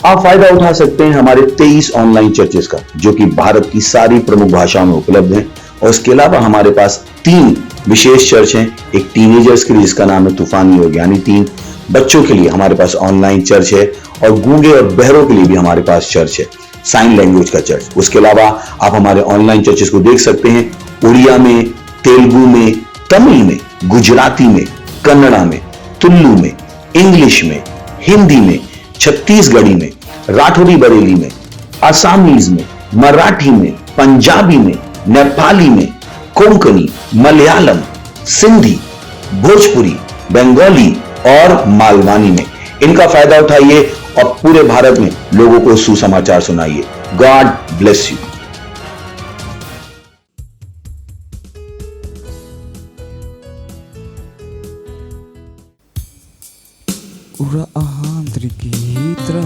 आप फायदा उठा सकते हैं हमारे 23 ऑनलाइन चर्चेस का, जो कि भारत की सारी प्रमुख भाषाओं में उपलब्ध हैं। और इसके अलावा हमारे पास 3 विशेष चर्च हैं। एक टीनेजर्स के लिए जिसका नाम है तूफानी योग यानी 3, बच्चों के लिए हमारे पास ऑनलाइन चर्च है, और गूंगे और बहरों के लिए भी हमारे पास चर्च है, साइन लैंग्वेज का चर्च। उसके अलावा आप हमारे ऑनलाइन चर्चेस को देख सकते हैं उड़िया में, तेलुगु में, तमिल में, गुजराती में, कन्नड़ा में, तुलु में, इंग्लिश में, हिंदी में, छत्तीसगढ़ी में, राठौरी बरेली में, असमीज में, मराठी में, पंजाबी में, नेपाली में, कोंकणी, मलयालम, सिंधी, भोजपुरी, बंगाली और मालवानी में। इनका फायदा उठाइए और पूरे भारत में लोगों को सुसमाचार सुनाइए। God bless you. Ura ahandrikitra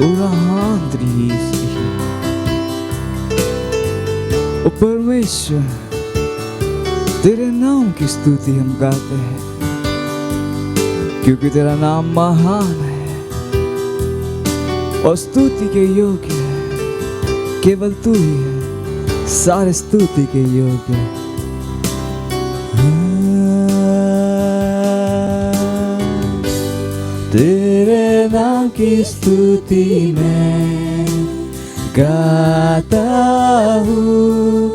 Ura ahandrisri ओ परमेश्वर, तेरे नाम की स्तुति हम गाते हैं, क्योंकि तेरा नाम महान है और स्तुति के योग्य है। केवल तू ही है सारे स्तुति के योग्य है। तेरे नाम की स्तुति में गाता हूँ,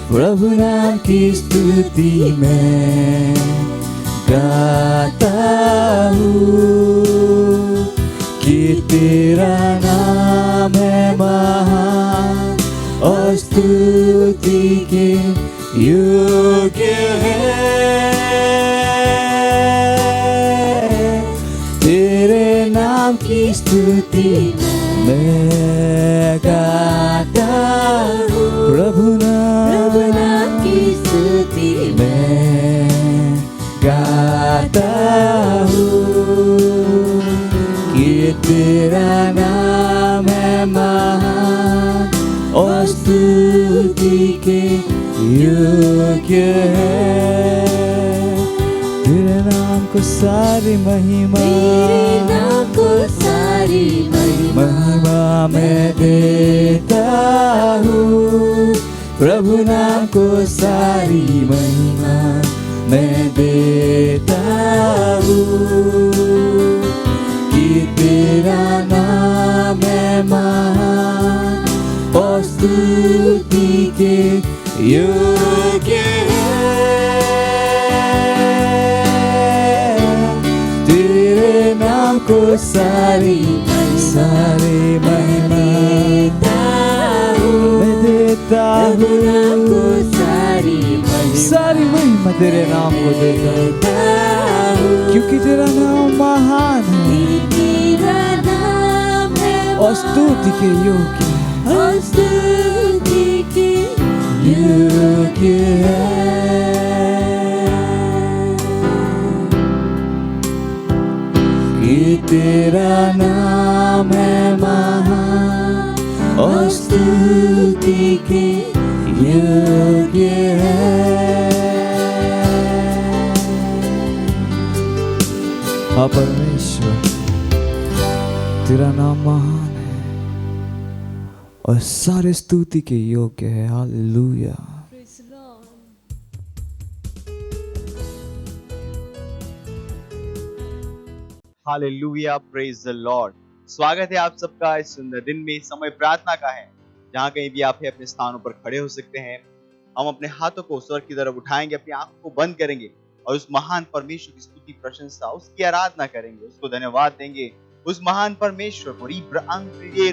प्रभु नाम की स्तुति में गाता हूँ, कि तेरा नाम है महान और स्तुति के योग्य है। तेरे नाम की स्तुति मैं गाता हूँ, प्रभु नाम की स्तुति मैं गाता हूँ, कि तेरा नाम है महान और स्तुति के योग्य है। तेरे नाम को सारी महिमा, तेरे नाम को सारी महिमा मैं देता हूँ, प्रभु नाम को सारी महिमा मैं देता हूँ, कि तेरा नाम है महान और स्तुति के योग्य है। तेरे नाम को सारी महिमा मैं देता हूँ, सारी महिमा तेरे नाम को देता हूँ, क्योंकि तेरा नाम महान है और स्तुति के योग्य है। कि तेरा नाम है महान और स्तुति के योग्य है। हाँ परमेश्वर, तेरा नाम महान है और सारे स्तुति के योग्य है। Hallelujah. Hallelujah, praise the Lord. स्वागत है आप सबका इस सुंदर दिन में। समय प्रार्थना का है। जहां कहीं भी आप अपने स्थानों पर खड़े हो सकते हैं, हम अपने हाथों को स्वर्ग की तरफ उठाएंगे, अपनी आंखों को बंद करेंगे और उस महान परमेश्वर की स्तुति, प्रशंसा, उसकी आराधना करेंगे, उसको धन्यवाद देंगे। उस महान परमेश्वर को लिब्रा अंग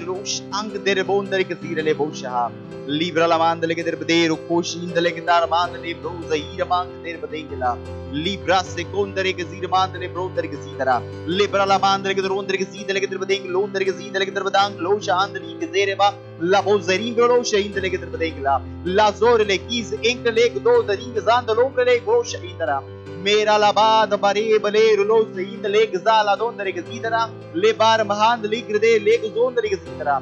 रोश अंग देरे बोंदरे के सीरले बोशहा लिब्रा लामांदले के देर बदे रुकोशींदले के दार मांदले ब्रोज हीरा मांदले बदेंगला लिब्रा से कोंदरे के सीर मांदले ब्रोदरे के सीदरा लिब्रा लामांदले के रोंदरे के सीदले के देर बदेंग लोंदरे के सीदले के देर बदांग लो शांदली के देरे बा लाबो जरीं ब्रो शहींदले के देर बदेंगला लाजोर ले कीस इंक ले दो दरिंग जांद लोंदले गो शहींदरा मेरा लाबाद बारे बले रुलो सहित ले गजाला दोन दरे गजीदरा ले बार महान लिग्र दे ले गुजोन दरे गजीदरा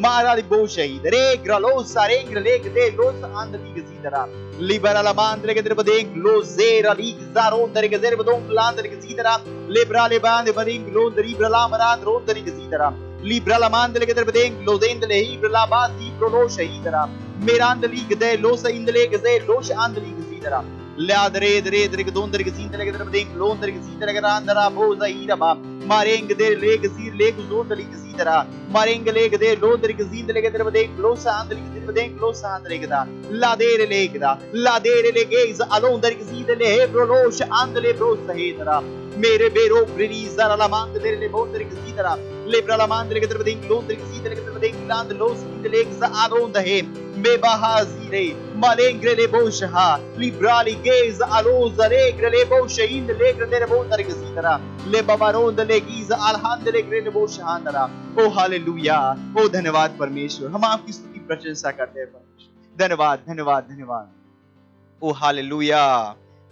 मारा li boshai dere gralo sare grale gde los andli gzidara libera la mandre gde badeng lo zera li gzaro dere gzer badong landre gzidara libra le bande badeng lo deri brala maran ro dere gzidara libra la mandre gde badeng lo zendle hi brala basi pro shahidara merandli gde lo saindle gze lo andli gzidara la dere dere dere gdon dere gzindle gde badeng lo dere gzidara grandara bo zaira ba mareng de le gzir le gzon dere gzidara mareng le gde lo dere gzindle gde badeng lo sandli gde badeng lo sandle gda la dere le gez alon dere gzidle he bro lo andle bro sahidara mere bero brisa la mang dere le bon dere gzidara le bra la mandre gde badeng lo dere gzidle gde badeng land lo sindle gza alon de he me bahazire malengre le bosha librali gez aloza legre le bosha ind legre dere bon dere gzidara le babaron de giza alhand legre le bosha andara O hallelujah ओ धन्यवाद परमेश्वर हम आपकी स्तुति प्रशंसा करते हैं परमेश्वर धन्यवाद धन्यवाद धन्यवाद ओ हालेलुया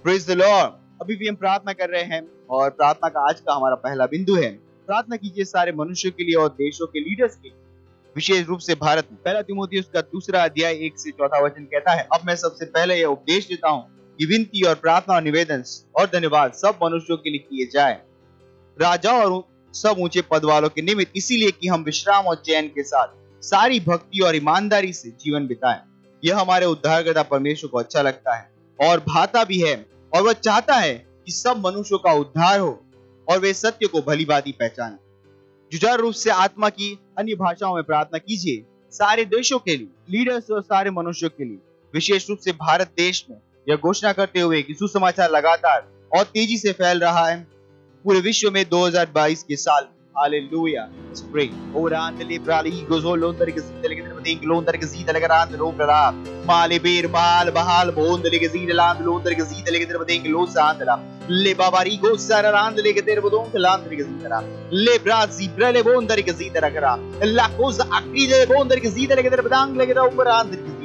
प्रेज द लॉर्ड अभी भी हम प्रार्थना कर रहे हैं और प्रार्थना का आज का हमारा पहला बिंदु है प्रार्थना कीजिए सारे मनुष्यों के लिए और देशों के लीडर्स के लिए विशेष रूप से भारत में पहला तीमुथियुस का 2 अध्याय 1 से 4 वचन कहता है अब मैं सबसे पहले यह उपदेश देता हूँ कि विनती और प्रार्थना और निवेदन और धन्यवाद सब मनुष्यों के लिए किए जाए राजा और सब ऊंचे पद वालों के निमित्त इसीलिए कि हम विश्राम और चैन के साथ सारी भक्ति और ईमानदारी से जीवन बिताएं यह हमारे उद्धारकर्ता परमेश्वर को अच्छा लगता है और भाता भी है और वह चाहता है कि सब मनुष्यों का उद्धार हो और वे सत्य को भलीभांति पहचाने जुझारू रूप से आत्मा की अन्य भाषाओं में प्रार्थना कीजिए सारे देशों के लिए लीडर्स और सारे मनुष्यों के लिए विशेष रूप से भारत देश में यह घोषणा करते हुए कि सुसमाचार लगातार और तेजी से फैल रहा है पूरे विश्व में 2022 के साल हालेलुया स्प्रे ओरान लिब्राली गोजोलोन दरके सीधे के तरफ देख लोन दरके सीधे लगा रात लो प्रला माले बेर माल बहाल बोन दरके सीधे लांद लोन दरके सीधे के तरफ देख लो सांदला ले बाबारी गो सारा रांद लेके तेरे बदों के लांद दरके सीधे ले ब्राजी ब्रले बोन दरके सीधे रखरा लाकोस अक्री दे बोन दरके सीधे के तरफ दांग लेके दा ऊपर रांद दरके सीधे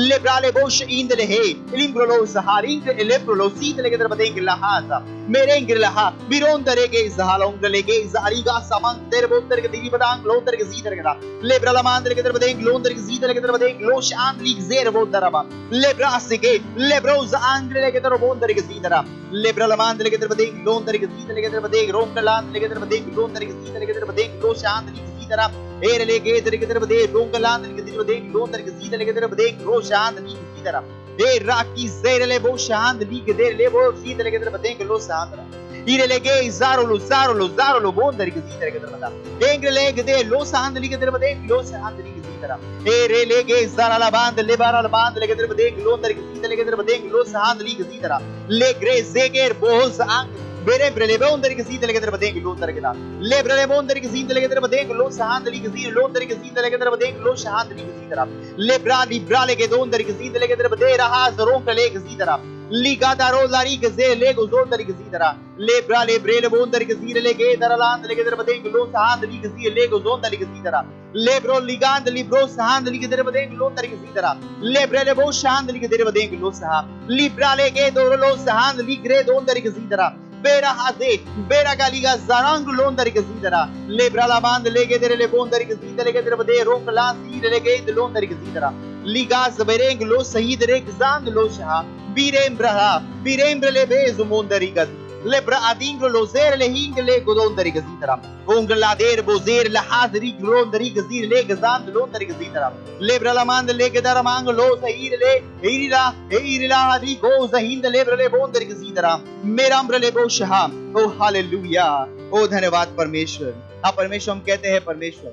ले ब्राले बोश इंदले हे लिम्ब्रोलो सहारिंग ले ब्रोलो सीधे के तरफ देख लहासा मेरेंगे लहा बिरोन दरेगे जहालोंग लेके जारीगा सामान तेरे बोतर के दिली बदांग लोतर के जीतर के ले ब्रला मांदर के तरफ देख लोतर के जीतर के तरफ देख लो शान लीग जेर बोतर बा ले ब्रास के ले ब्रोज आंग्रे के तरफ बोतर के जीतर ले ब्रला मांदर के तरफ देख लोतर के जीतर के तरफ देख रोम कलान के तरफ देख लोतर के जीतर के तरफ देख लो शान लीग जीतर एर ले के तरफ के तरफ देख रोम कलान के तरफ देख लोतर के जीतर के तरफ देख लो शान लीग जीतर ए राकी जेर ले बो शान लीग दे ले बो जीतर के तरफ देख लो शान ire le gay zaro lo bonder che zitere che trada engre le che de lo sandli che deve de lo sandli che zitera e le gay zara la band le bara la band le che deve de lo under che zitere che deve de lo sandli che zitera le gre zeger bohos ang bere bre le bonder che zitere che deve de lo under che da le bre le bonder che zitere che deve de lo sandli che zitere lo under che zitere che deve de lo sandli che zitera le brale che donder che zitere che deve de raha zron che le che zitera liga da rolari che ze le go zon dari che zitera le brale bonder che zire le che daraland le che deve de lo sandli che zire le go zon dari che zitera le bro ligand li bro sandli che deve de lo dari che zitera le brale bo sandli che deve de lo sa li brale che do lo sandli gre don dari che zitera bera haze bera galiga zarang londari che zitera le brala band le che dere le bondari che zitera che deve de rom la sire le che de londari che zitera ligas bereng lo sahid re zand lo sha birembre le bezo mondari che le bra adingro lo zer le hing le godondari che zitera ongla der bozer la hadri londari che zire le che zand londari che zitera le brala mand le che dara mang lo sahir le irila adri goza hind le brale bondari che zitera मेराम्र ले बोशहा ओ hallelujah ओ धन्यवाद परमेश्वर हाँ परमेश्वर हम कहते हैं परमेश्वर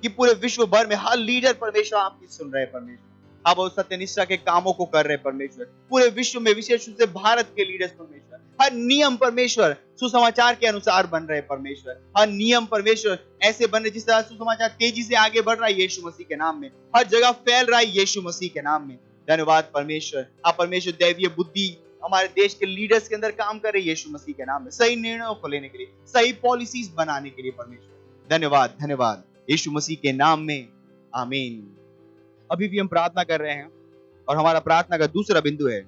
कि पूरे विश्व भर में हर लीडर परमेश्वर आपकी सुन रहे हैं परमेश्वर आप वो सत्यनिष्ठा के कामों को कर रहे हैं परमेश्वर पूरे विश्व में विशेष रूप से भारत के लीडर्स परमेश्वर हर नियम परमेश्वर सुसमाचार के अनुसार बन रहे परमेश्वर हर नियम परमेश्वर ऐसे बन रहे जिस तरह सुसमाचार तेजी से आगे बढ़ रहा है यीशु मसीह के नाम में हर जगह फैल रहा है यीशु मसीह के नाम में धन्यवाद परमेश्वर आप परमेश्वर दैवीय बुद्धि हमारे देश के लीडर्स के अंदर काम कर रहे हैं यीशु मसीह के नाम में सही निर्णयों को लेने के लिए सही पॉलिसीज बनाने के लिए परमेश्वर धन्यवाद धन्यवाद यीशु मसीह के नाम में आमीन अभी भी हम प्रार्थना कर रहे हैं और हमारा प्रार्थना का दूसरा बिंदु है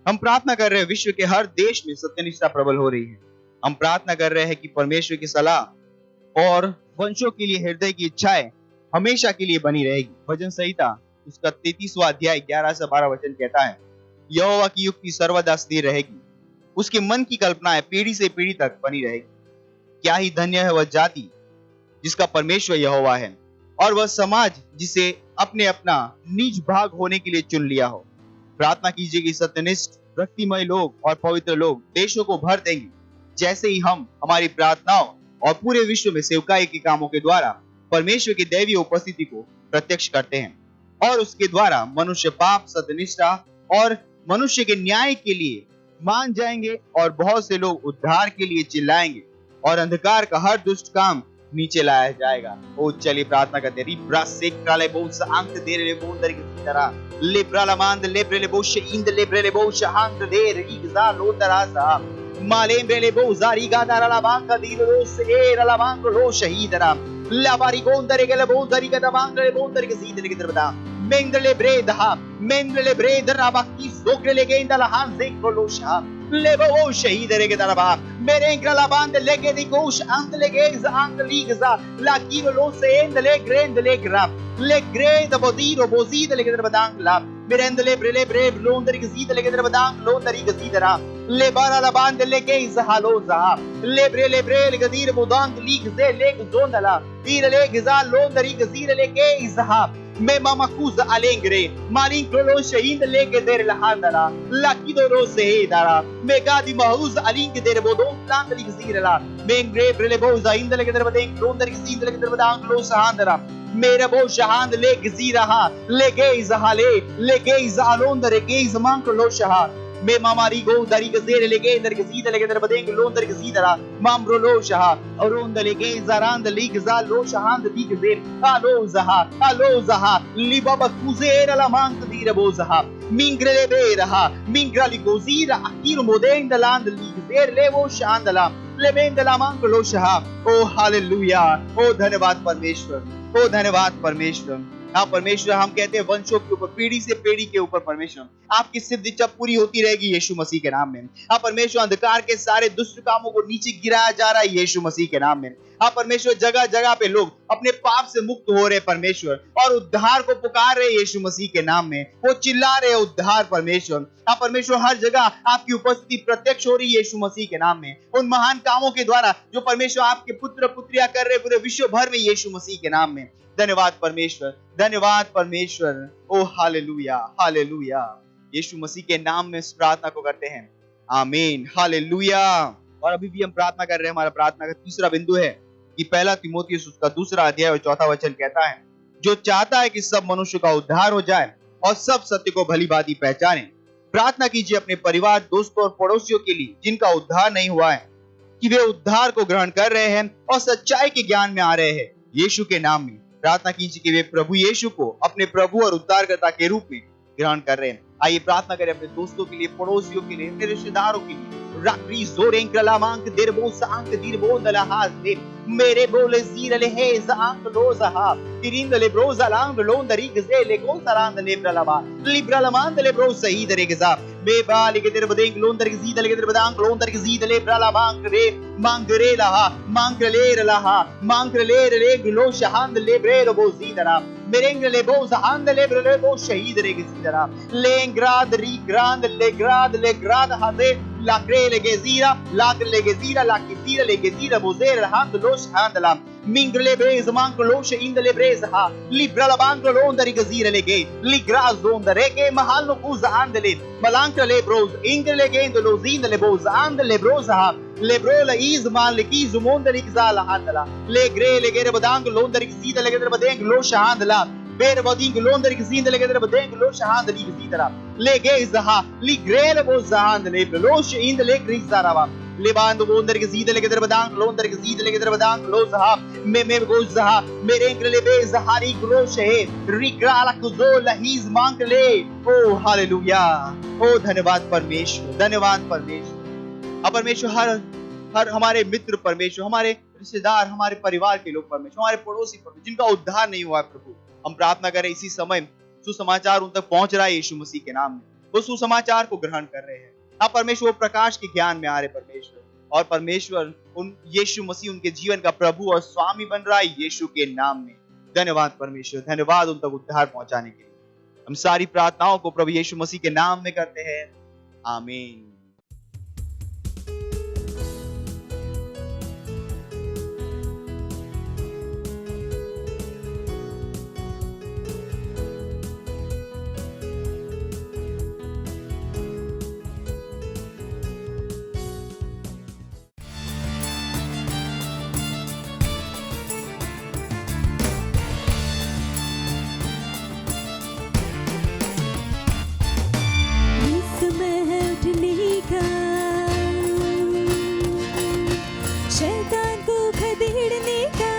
हम प्रार्थना कर रहे हैं विश्व के हर देश में सत्यनिष्ठा प्रबल हो रही है। हम प्रार्थना कर रहे हैं कि परमेश्वर की सलाह और वंशों के लिए हृदय की इच्छाएं हमेशा के लिए बनी रहेगी। भजन संहिता उसका 33वां अध्याय 11 से 12 वचन कहता है, यहोवा की युक्ति सर्वदा स्थिर रहेगी, उसके मन की कल्पनाएं पीढ़ी से पीढ़ी तक बनी रहेगी। क्या ही धन्य है वह जाति जिसका परमेश्वर यहोवा है, और वह समाज जिसे अपने अपना निज भाग होने के लिए चुन लिया हो। प्रार्थना कीजिए कि सत्यनिष्ठ, भक्तिमय लोग और पवित्र लोग देशों को भर देंगे, जैसे ही हम हमारी प्रार्थनाओं और पूरे विश्व में सेवकाई के कामों के द्वारा परमेश्वर की दैवीय उपस्थिति को प्रत्यक्ष करते हैं, और उसके द्वारा मनुष्य पाप, सत्यनिष्ठा और मनुष्य के न्याय के लिए मान जाएंगे, और बहुत से लोग उद्धार के लिए चिल्लाएंगे, और अंधकार का हर दुष्ट काम नीचे लाया जाएगा। ओ चलिए प्रार्थना करते हैं। रिब्रा सेक्राले बोस अंत दे रे बोंदर की तरह लेब्रा लमांद लेब्रेले बोश इंद लेब्रेले बोश हांद दे रिगजा लो तरासा मालेम्ब्रेले बोजारी गादारा ला बांका दीरो से ला बांको लो शहीदरा ला बारी गोंदर के बोंदरी का बांका बोंदर के सीधे के तरबदा मेंदले ब्रेदहा मेंदले ब्रेदरा बाकी सोकले गेंदला हां से कोलोशा लेबो शहीद रे के तरबा मेरे इंग्रला बांध लेके दिकोश अंत लेके अंत लीगजा ला कीरो लो से एंदले ग्रेंद ले ग्रा ले ग्रेद बोदीरो बोजीद लेके तरबदांग ला मेरे एंदले ब्रेले ब्रेव लोंदर के सीध लेके तरबदांग लोंदरी के सीधरा ले बारा ला बांध लेके इजहालो जा ले ब्रेले ब्रेल गदीर बोदांग लीग से लेक जोंदला तीर ले गजा लोंदरी के सीध लेके इजहा मैं मामा कुज अलेंग्रे मालिन क्रोलो शहीद लेके देर लहांदला लाकिदो रो से दारा मैं गादी महूज अलिंग के देर बोदो प्लांट लिख सीरला मैं ग्रे ब्रेले बोजा इंद लेके देर बदे लोंदर की सीध लेके देर बदांग लो सहांदरा मेरा बो शहांद ले गजीरहा ले गेज हाले ले गेज अलोंदर गेज मांग क्रोलो शहा मैं मामारी गो दरी के जेर लेके इधर के सीधे लेके इधर बदेंगे लोंदर के सीधरा मामरो लो शहा और ओंद लेके जरांद लीग जा लो शहांद लीग जेर आलो जहा लिबाबा कुजेर ला मांग दीर बो जहा मिंग्रले बेरहा मिंग्रली गोजीरा अकीर मोदेंद लांद लीग जेर ले वो शांदला ले बेंदला मांग लो शहा। ओ हालेलुया, ओ धन्यवाद परमेश्वर, ओ धन्यवाद परमेश्वर। हाँ परमेश्वर, हम कहते हैं वंशों के ऊपर, पीढ़ी से पीढ़ी के ऊपर परमेश्वर आपकी सिद्ध इच्छा पूरी होती रहेगी यीशु मसीह के नाम में। हाँ परमेश्वर, अंधकार के सारे दुष्ट कामों को नीचे गिराया जा रहा है यीशु मसीह के नाम में। हाँ परमेश्वर, जगह जगह पे लोग अपने पाप से मुक्त हो रहे परमेश्वर, और उद्धार को पुकार रहे यीशु मसीह के नाम में, वो चिल्ला रहे उद्धार परमेश्वर। हाँ परमेश्वर, हर जगह आपकी उपस्थिति प्रत्यक्ष हो रही है यीशु मसीह के नाम में, उन महान कामों के द्वारा जो परमेश्वर आपके पुत्र पुत्रियां कर रहे पूरे विश्व भर में यीशु मसीह के नाम में। धन्यवाद परमेश्वर, धन्यवाद परमेश्वर। ओ हालेलुया, हालेलुया। यीशु मसीह के नाम में इस प्रार्थना को करते हैं, आमीन, हालेलुया। और अभी भी हम प्रार्थना कर रहे हैं। हमारा प्रार्थना का तीसरा बिंदु है कि पहला तीमुथियुस उसका 2 अध्याय और 4 वचन कहता है, जो चाहता है कि सब मनुष्य का उद्धार हो जाए और सब सत्य को भली भांति पहचाने। प्रार्थना कीजिए अपने परिवार, दोस्तों और पड़ोसियों के लिए जिनका उद्धार नहीं हुआ है, कि वे उद्धार को ग्रहण कर रहे हैं और सच्चाई के ज्ञान में आ रहे हैं यीशु के नाम में। प्रार्थना कीजिए कि वे प्रभु यीशु को अपने प्रभु और उद्धारकर्ता के रूप में ग्रहण कर रहे हैं। आइए प्रार्थना करें अपने दोस्तों के लिए, पड़ोसियों के लिए, अपने रिश्तेदारों के लिए। रात्रि जोरें कलामांक देरबो सांक दीरबो दलहास दे मेरे बोले जीरले हे सांक लोजहा तिरिंदले ब्रोजालांग लोंदरी गजे लेगो सरांद लेब्रलमा लिब्रलमांद लेब्रो सही दरेगजा बेबाली के देरबदेंग लोंदर की जीदले के देरबदांग लोंदर की जीदले ब्रलमांग रे मांगरे लहा मांगले लहा मांगले रे ग्लो शहांद लेब्रे बो जीदरा मेरेंग ले बो जहांद लेब्रे बो शहीद रे गजीदरा लेंग्राद री ग्रांद ले ग्राद हादे लाक्रे लेगे जीरा लाक लेगे जीरा लाकी जीरा लेगे जीरा बोजेर हांद लोश हांदला मिंगले ब्रेज मांक लोश इंदले ब्रेज हा लिब्रला बांक लोंदरी गजीरा लेगे लिग्राज जोंदरे के महल नो कुज आंदले मलांक ले ब्रोज इंगले गेंद लो जिंदले बोज आंदले ब्रोज हा लेब्रोला इज मान लेकी जुमोंदरी गजाला हांदला ले ग्रे लेगे बदांग लोंदरी गजीदा लेगे बदेंग लोश हांदला बेर बदिंग लोंदर की जींद लेके दर बदेंग लो शहांद ली की तरह ले गे जहा ली ग्रेल बो जहांद ले लोश इंद ले ग्रीस जारावा ले बांद बोंदर की जींद लेके दर बदांग लोंदर की जींद लेके दर बदांग लो जहा मे गो जहा मेरे इंग्रले बे जहारी ग्रोश है रिक्राला कुजो लहीज मांग ले। ओ हालेलुया, ओ धन्यवाद परमेश्वर, धन्यवाद परमेश्वर। अब परमेश्वर हर हमारे मित्र परमेश्वर, हमारे रिश्तेदार, हमारे परिवार के लोग परमेश्वर, हमारे पड़ोसी परमेश्वर जिनका उद्धार नहीं हुआ है प्रभु, हम प्रार्थना करें इसी समय सुसमाचार उन तक पहुंच रहा है यीशु मसीह के नाम में। वो सुसमाचार को ग्रहण कर रहे हैं। हाँ परमेश्वर, वो प्रकाश के ज्ञान में आ रहे परमेश्वर, और परमेश्वर उन यीशु मसीह उनके जीवन का प्रभु और स्वामी बन रहा है यीशु के नाम में। धन्यवाद परमेश्वर, धन्यवाद उन तक उद्धार पहुंचाने के लिए। हम सारी प्रार्थनाओं को प्रभु यीशु मसीह के नाम में करते हैं, आमीन। शैतान को खदेड़ने का,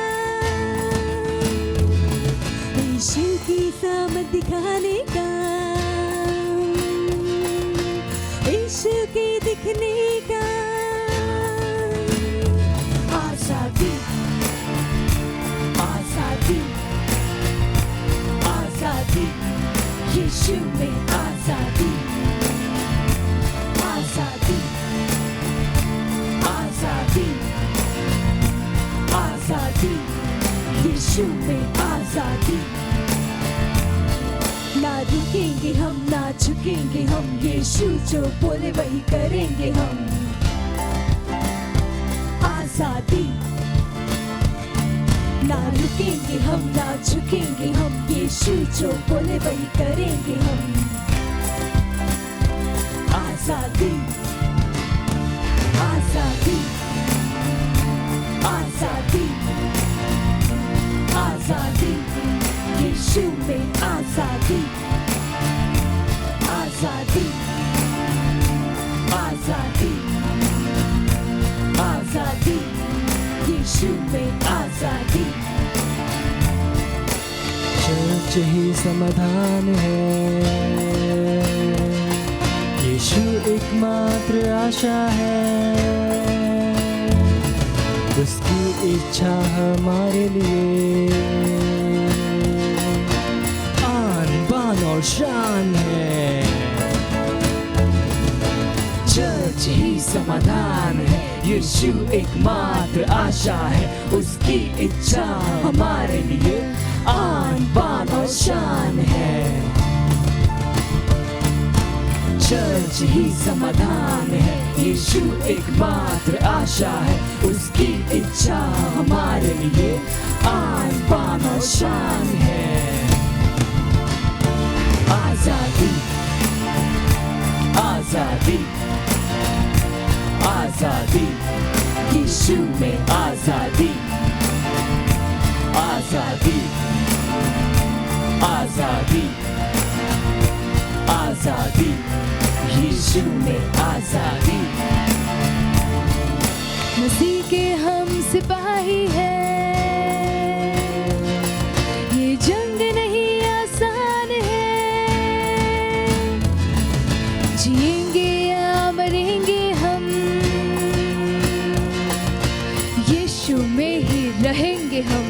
यीशु की सामत दिखाने का, यीशु के दिखने का। आजादी, आजादी, आजादी, यीशु में आजादी, आजादी, आजादी, आजादी, यीशु में आजादी। ना रुकेंगे हम, ना झुकेंगे हम, यीशु जो बोले वही करेंगे हम। आजादी, ना रुकेंगे हम, ना झुकेंगे हम, यीशु जो बोले वही करेंगे हम। आजादी, आजादी, आजादी, आजादी, यीशु में आजादी, आजादी, आजादी, आजादी, यीशु में आजादी। चर्च ही समाधान है, यीशु एकमात्र आशा है, उसकी इच्छा हमारे लिए आन बान और शान है। चर्च ही समाधान है, यीशु एकमात्र आशा है, उसकी इच्छा हमारे लिए आन बान और शान है। चर्च ही समाधान है, यीशु एकमात्र आशा है, उसकी इच्छा हमारे लिए आन बान और शान है। आजादी, आजादी, आजादी, यीशु में आजादी, आजादी, आजादी, आजादी, यीशु में आजादी। मसीह के हम सिपाही हैं, ये जंग नहीं आसान है, जिएंगे या मरेंगे हम, यीशु में ही रहेंगे हम।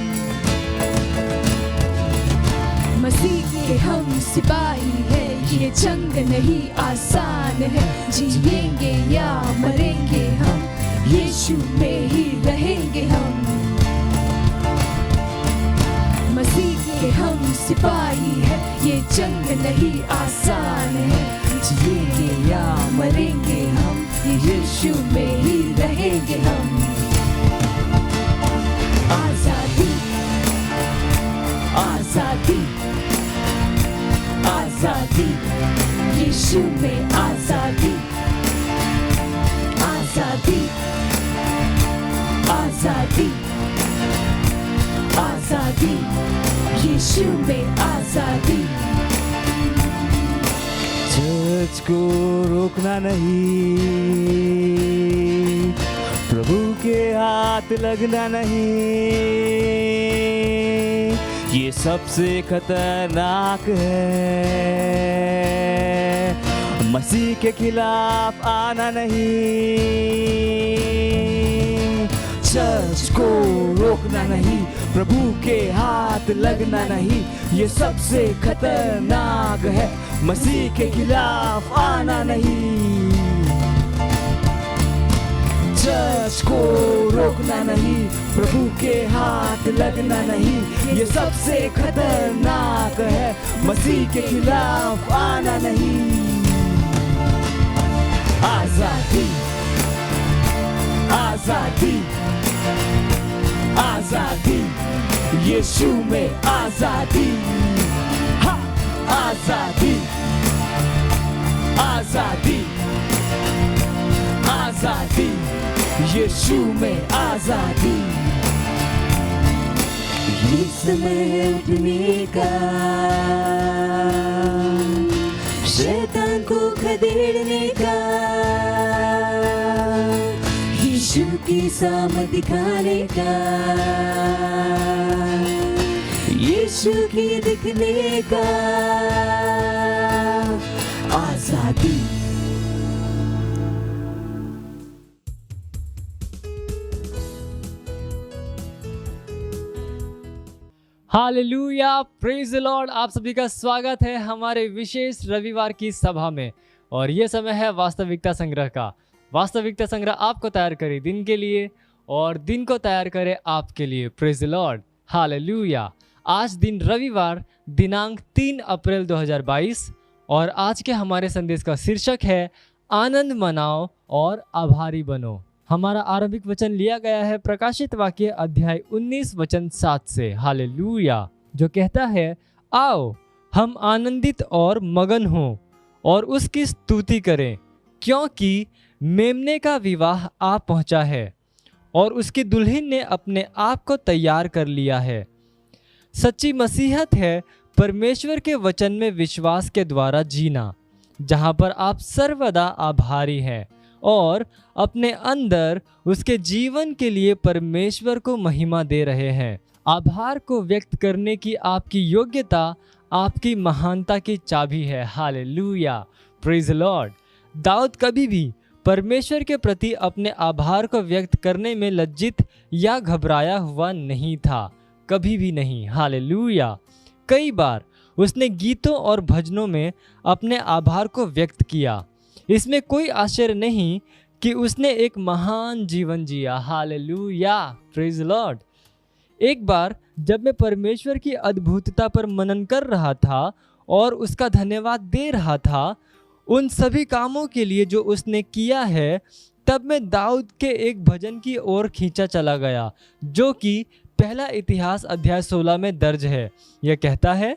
मसीह के हम सिपाही हैं, ये जंग नहीं आसान है, जिएंगे या मरेंगे हम, यीशु में ही रहेंगे हम। मसीह के हम सिपाही हैं, ये जंग नहीं आसान है, जिएंगे या मरेंगे हम, यीशु में ही रहेंगे हम। आजादी, आजादी, आजादी, यीशु में आजादी, आजादी, आजादी, आजादी, यीशु में आजादी। चर्च को रोकना नहीं, प्रभु के हाथ लगना नहीं, ये सबसे खतरनाक है। मसीह के खिलाफ आना नहीं, चर्च को रोकना नहीं, प्रभु के हाथ लगना नहीं, ये सबसे खतरनाक है। मसीह के खिलाफ आना नहीं, चर्च को रोकना नहीं, प्रभु के हाथ लगना नहीं, ये सबसे खतरनाक है, मसीह के खिलाफ आना नहीं। आजादी आजादी आजादी, यीशु में आजादी, हा आजादी आजादी आजादी, यीशु में आजादी। ये समय है उठने का, शैतान को खदेड़ने का, यीशु की सामर्थ दिखाने का, यीशु की दिखने का। आजादी हालेलुया, प्रेज द लॉर्ड। आप सभी का स्वागत है हमारे विशेष रविवार की सभा में। और ये समय है वास्तविकता संग्रह का। वास्तविकता संग्रह आपको तैयार करे दिन के लिए और दिन को तैयार करे आपके लिए। Praise the Lord, hallelujah. आज दिन रविवार दिनांक 3 अप्रैल 2022 और आज के हमारे संदेश का शीर्षक है आनंद मनाओ और आभारी बनो। हमारा आरंभिक वचन लिया गया है प्रकाशित वाक्य अध्याय 19 वचन 7 से। हालेलुया, जो कहता है, आओ हम आनंदित और मगन हों और उसकी स्तुति करें, क्योंकि मेमने का विवाह आ पहुंचा है और उसकी दुल्हन ने अपने आप को तैयार कर लिया है। सच्ची मसीहत है परमेश्वर के वचन में विश्वास के द्वारा जीना, जहां पर आप सर्वदा आभारी हैं और अपने अंदर उसके जीवन के लिए परमेश्वर को महिमा दे रहे हैं। आभार को व्यक्त करने की आपकी योग्यता आपकी महानता की चाबी है। Hallelujah, praise the Lord. दाऊद कभी भी परमेश्वर के प्रति अपने आभार को व्यक्त करने में लज्जित या घबराया हुआ नहीं था, कभी भी नहीं। हालेलुया। कई बार उसने गीतों और भजनों में अपने आभार को व्यक्त किया। इसमें कोई आश्चर्य नहीं कि उसने एक महान जीवन जिया। Hallelujah, praise the Lord. एक बार जब मैं परमेश्वर की अद्भुतता पर मनन कर रहा था और उसका धन्यवाद दे रहा था उन सभी कामों के लिए जो उसने किया है, तब मैं दाऊद के एक भजन की ओर खींचा चला गया, जो कि पहला इतिहास अध्याय 16 में दर्ज है। यह कहता है,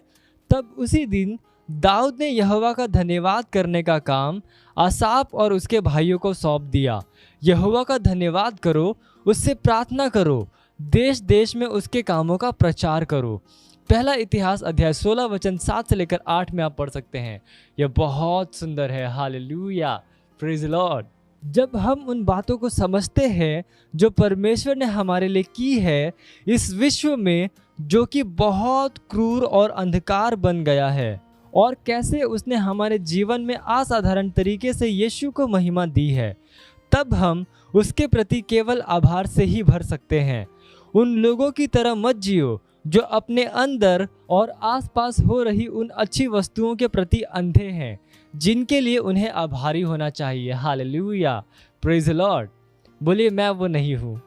तब उसी दिन दाऊद ने यहोवा का धन्यवाद करने का काम आसाफ और उसके भाइयों को सौंप दिया। यहोवा का धन्यवाद करो, उससे प्रार्थना करो, देश देश में उसके कामों का प्रचार करो। पहला इतिहास अध्याय 16 वचन 7 से लेकर 8 में आप पढ़ सकते हैं। यह बहुत सुंदर है। Hallelujah, praise the Lord. जब हम उन बातों को समझते हैं जो परमेश्वर ने हमारे लिए की है इस विश्व में, जो कि बहुत क्रूर और अंधकार बन गया है, और कैसे उसने हमारे जीवन में असाधारण तरीके से यीशु को महिमा दी है, तब हम उसके प्रति केवल आभार से ही भर सकते हैं। उन लोगों की तरह मत जियो जो अपने अंदर और आसपास हो रही उन अच्छी वस्तुओं के प्रति अंधे हैं, जिनके लिए उन्हें आभारी होना चाहिए। Hallelujah, praise the Lord. बोलिए, मैं वो नहीं हूँ।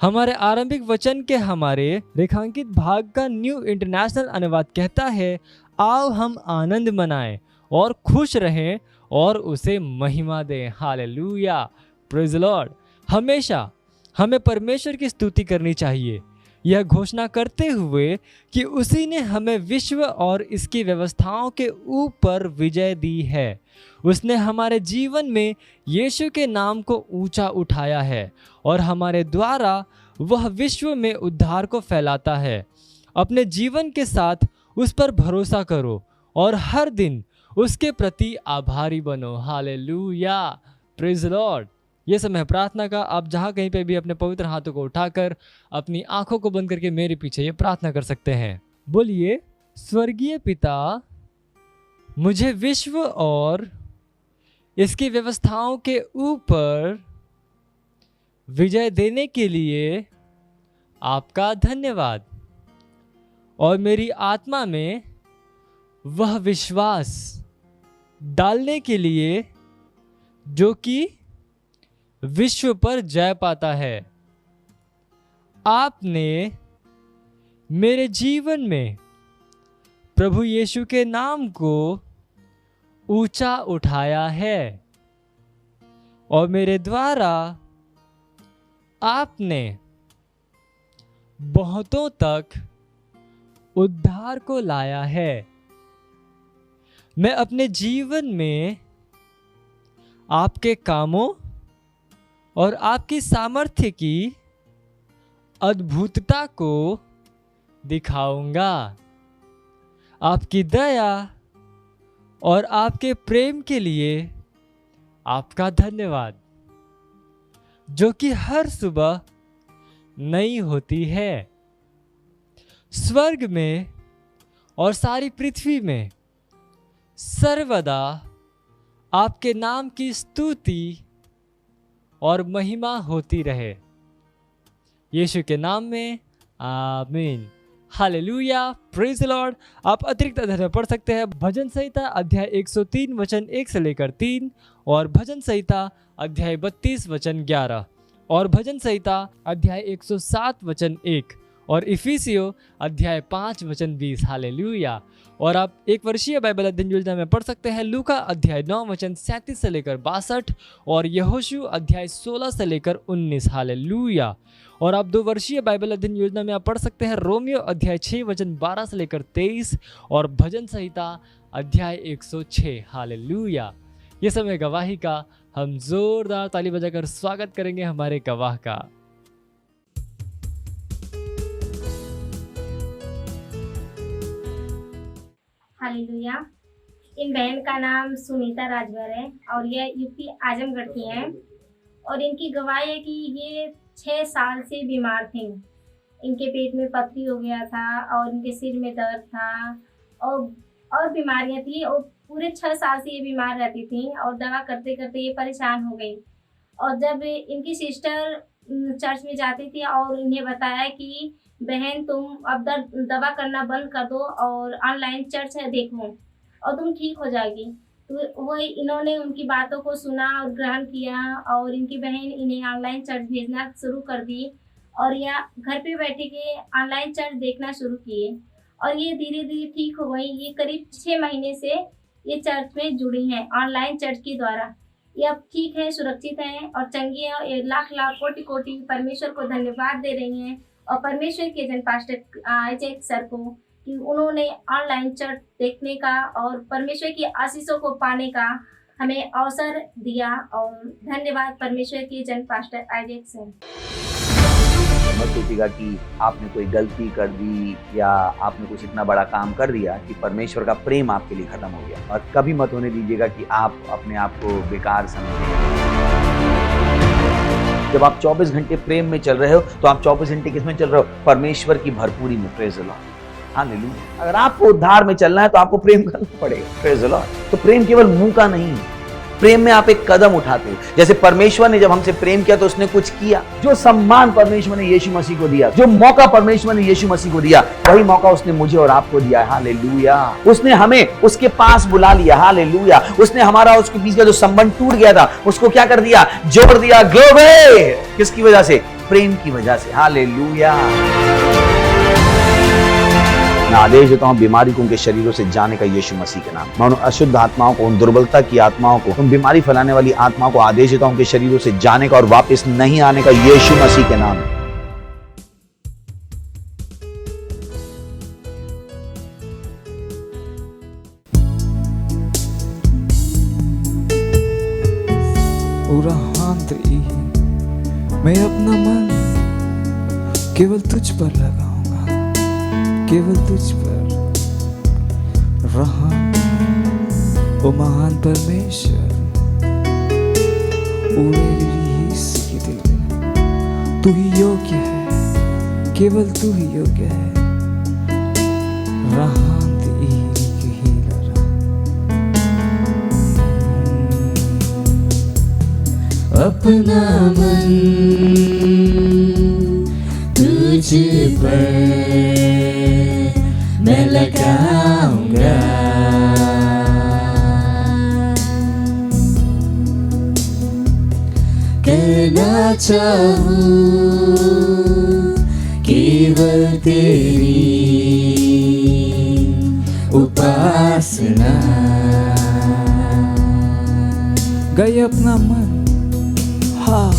हमारे आरंभिक वचन के हमारे रेखांकित भाग का न्यू इंटरनेशनल अनुवाद कहता है, आओ हम आनंद मनाएं और खुश रहें और उसे महिमा दें। Hallelujah, praise the Lord. हमेशा हमें परमेश्वर की स्तुति करनी चाहिए, यह घोषणा करते हुए कि उसी ने हमें विश्व और इसकी व्यवस्थाओं के ऊपर विजय दी है। उसने हमारे जीवन में यीशु के नाम को ऊंचा उठाया है और हमारे द्वारा वह विश्व में उद्धार को फैलाता है। अपने जीवन के साथ उस पर भरोसा करो और हर दिन उसके प्रति आभारी बनो। Hallelujah, praise the Lord. ये समय प्रार्थना का। आप जहाँ कहीं पे भी अपने पवित्र हाथों को उठाकर अपनी आंखों को बंद करके मेरे पीछे ये प्रार्थना कर सकते हैं। बोलिए, स्वर्गीय पिता, मुझे विश्व और इसकी व्यवस्थाओं के ऊपर विजय देने के लिए आपका धन्यवाद, और मेरी आत्मा में वह विश्वास डालने के लिए जो कि विश्व पर जय पाता है। आपने मेरे जीवन में प्रभु यीशु के नाम को ऊंचा उठाया है और मेरे द्वारा आपने बहुतों तक उद्धार को लाया है। मैं अपने जीवन में आपके कामों और आपकी सामर्थ्य की अद्भुतता को दिखाऊंगा। आपकी दया और आपके प्रेम के लिए आपका धन्यवाद, जो कि हर सुबह नई होती है। स्वर्ग में और सारी पृथ्वी में सर्वदा आपके नाम की स्तुति और महिमा होती रहे। यीशु के नाम में आमीन। Hallelujah, praise the Lord. आप अतिरिक्त अध्याय में पढ़ सकते हैं भजन संहिता अध्याय 103 वचन 1 से लेकर 3 और भजन संहिता अध्याय 32 वचन 11 और भजन संहिता अध्याय 107 वचन 1 और इफिसियो अध्याय 5 वचन 20। हालेलुया। और आप एक वर्षीय बाइबल अध्ययन योजना में पढ़ सकते हैं लूका अध्याय 9 वचन 37 से लेकर 62 और यहोशू अध्याय 16 से लेकर 19। हालेलुया। और आप 2 वर्षीय बाइबल अध्ययन योजना में आप पढ़ सकते हैं रोमियो अध्याय 6 वचन 12 से लेकर 23 और भजन संहिता अध्याय 106। हालेलुया। ये समय गवाही का हम जोरदार ताली बजाकर स्वागत करेंगे हमारे गवाह का। हालेलुया। इन बहन का नाम सुनीता राजभर है और यह यूपी आजमगढ़ की हैं और इनकी गवाही है कि ये 6 साल से बीमार थी। इनके पेट में पथरी हो गया था और इनके सिर में दर्द था और बीमारियां थी और पूरे 6 साल से ये बीमार रहती थी और दवा करते करते ये परेशान हो गई। और जब इनकी सिस्टर चर्च में जाती थी और इन्हें बताया कि बहन तुम अब दवा करना बंद कर दो और ऑनलाइन चर्च है देखो और तुम ठीक हो जाएगी, तो वो इन्होंने उनकी बातों को सुना और ग्रहण किया और इनकी बहन इन्हें ऑनलाइन चर्च भेजना शुरू कर दी और यह घर पे बैठे के ऑनलाइन चर्च देखना शुरू किए और ये धीरे धीरे ठीक हो गई। ये करीब 6 महीने से ये चर्च में जुड़ी हैं ऑनलाइन चर्च के द्वारा। ये अब ठीक है, सुरक्षित हैं और चंगी है। ये लाख लाख कोटि कोटि परमेश्वर को धन्यवाद दे रही हैं और परमेश्वर के जन पास्टर आइजैक सर को कि उन्होंने ऑनलाइन चर्च देखने का और परमेश्वर की आशीषों को पाने का हमें अवसर दिया। और धन्यवाद परमेश्वर के जन पास्टर आइजैक सर। मत सोचिएगा कि आपने कोई गलती कर दी या आपने कुछ इतना बड़ा काम कर दिया कि परमेश्वर का प्रेम आपके लिए खत्म हो गया, और कभी मत होने दीजिएगा कि आप अपने आप को बेकार समझें। जब आप 24 घंटे प्रेम में चल रहे हो तो आप 24 घंटे किस में चल रहे हो? परमेश्वर की भरपूरी में। Praise the Lord. हालेलुया। अगर आपको उद्धार में चलना है तो आपको प्रेम करना पड़ेगा। Praise the Lord. तो प्रेम केवल मुंह का नहीं, प्रेम में आप एक कदम उठाते हो। जैसे परमेश्वर ने जब हमसे प्रेम किया तो उसने कुछ किया। जो सम्मान परमेश्वर ने यीशु मसीह को दिया, जो मौका परमेश्वर ने यीशु मसीह को दिया, वही मौका उसने मुझे और आपको दिया। हालेलुया। उसने हमें उसके पास बुला लिया। हालेलुया। उसने हमारा उसके बीच का जो संबंध टूट गया था उसको क्या कर दिया? जोड़ दिया। ग्लोरी। किसकी वजह से? प्रेम की वजह से। हालेलुया। मैं आदेश देता हूं बीमारी को उनके शरीरों से जाने का यीशु मसीह के नाम। मैं उन अशुद्ध आत्माओं को, उन दुर्बलता की आत्माओं को, उन बीमारी फैलाने वाली आत्माओं को आदेश देता हूं उनके शरीरों से जाने का और वापस नहीं आने का यीशु मसीह के नाम। मैं अपना मन केवल तुझ पर लगाऊंगा, केवल तुझ पर। रहा ओ महान परमेश्वर, तू ही योग्य है, केवल तू ही योग्य है। रहा अपना मन तुझ पर मैं लगाऊंगा, करना चाहूं केवल तेरी उपासना। गए अपना मन, हाँ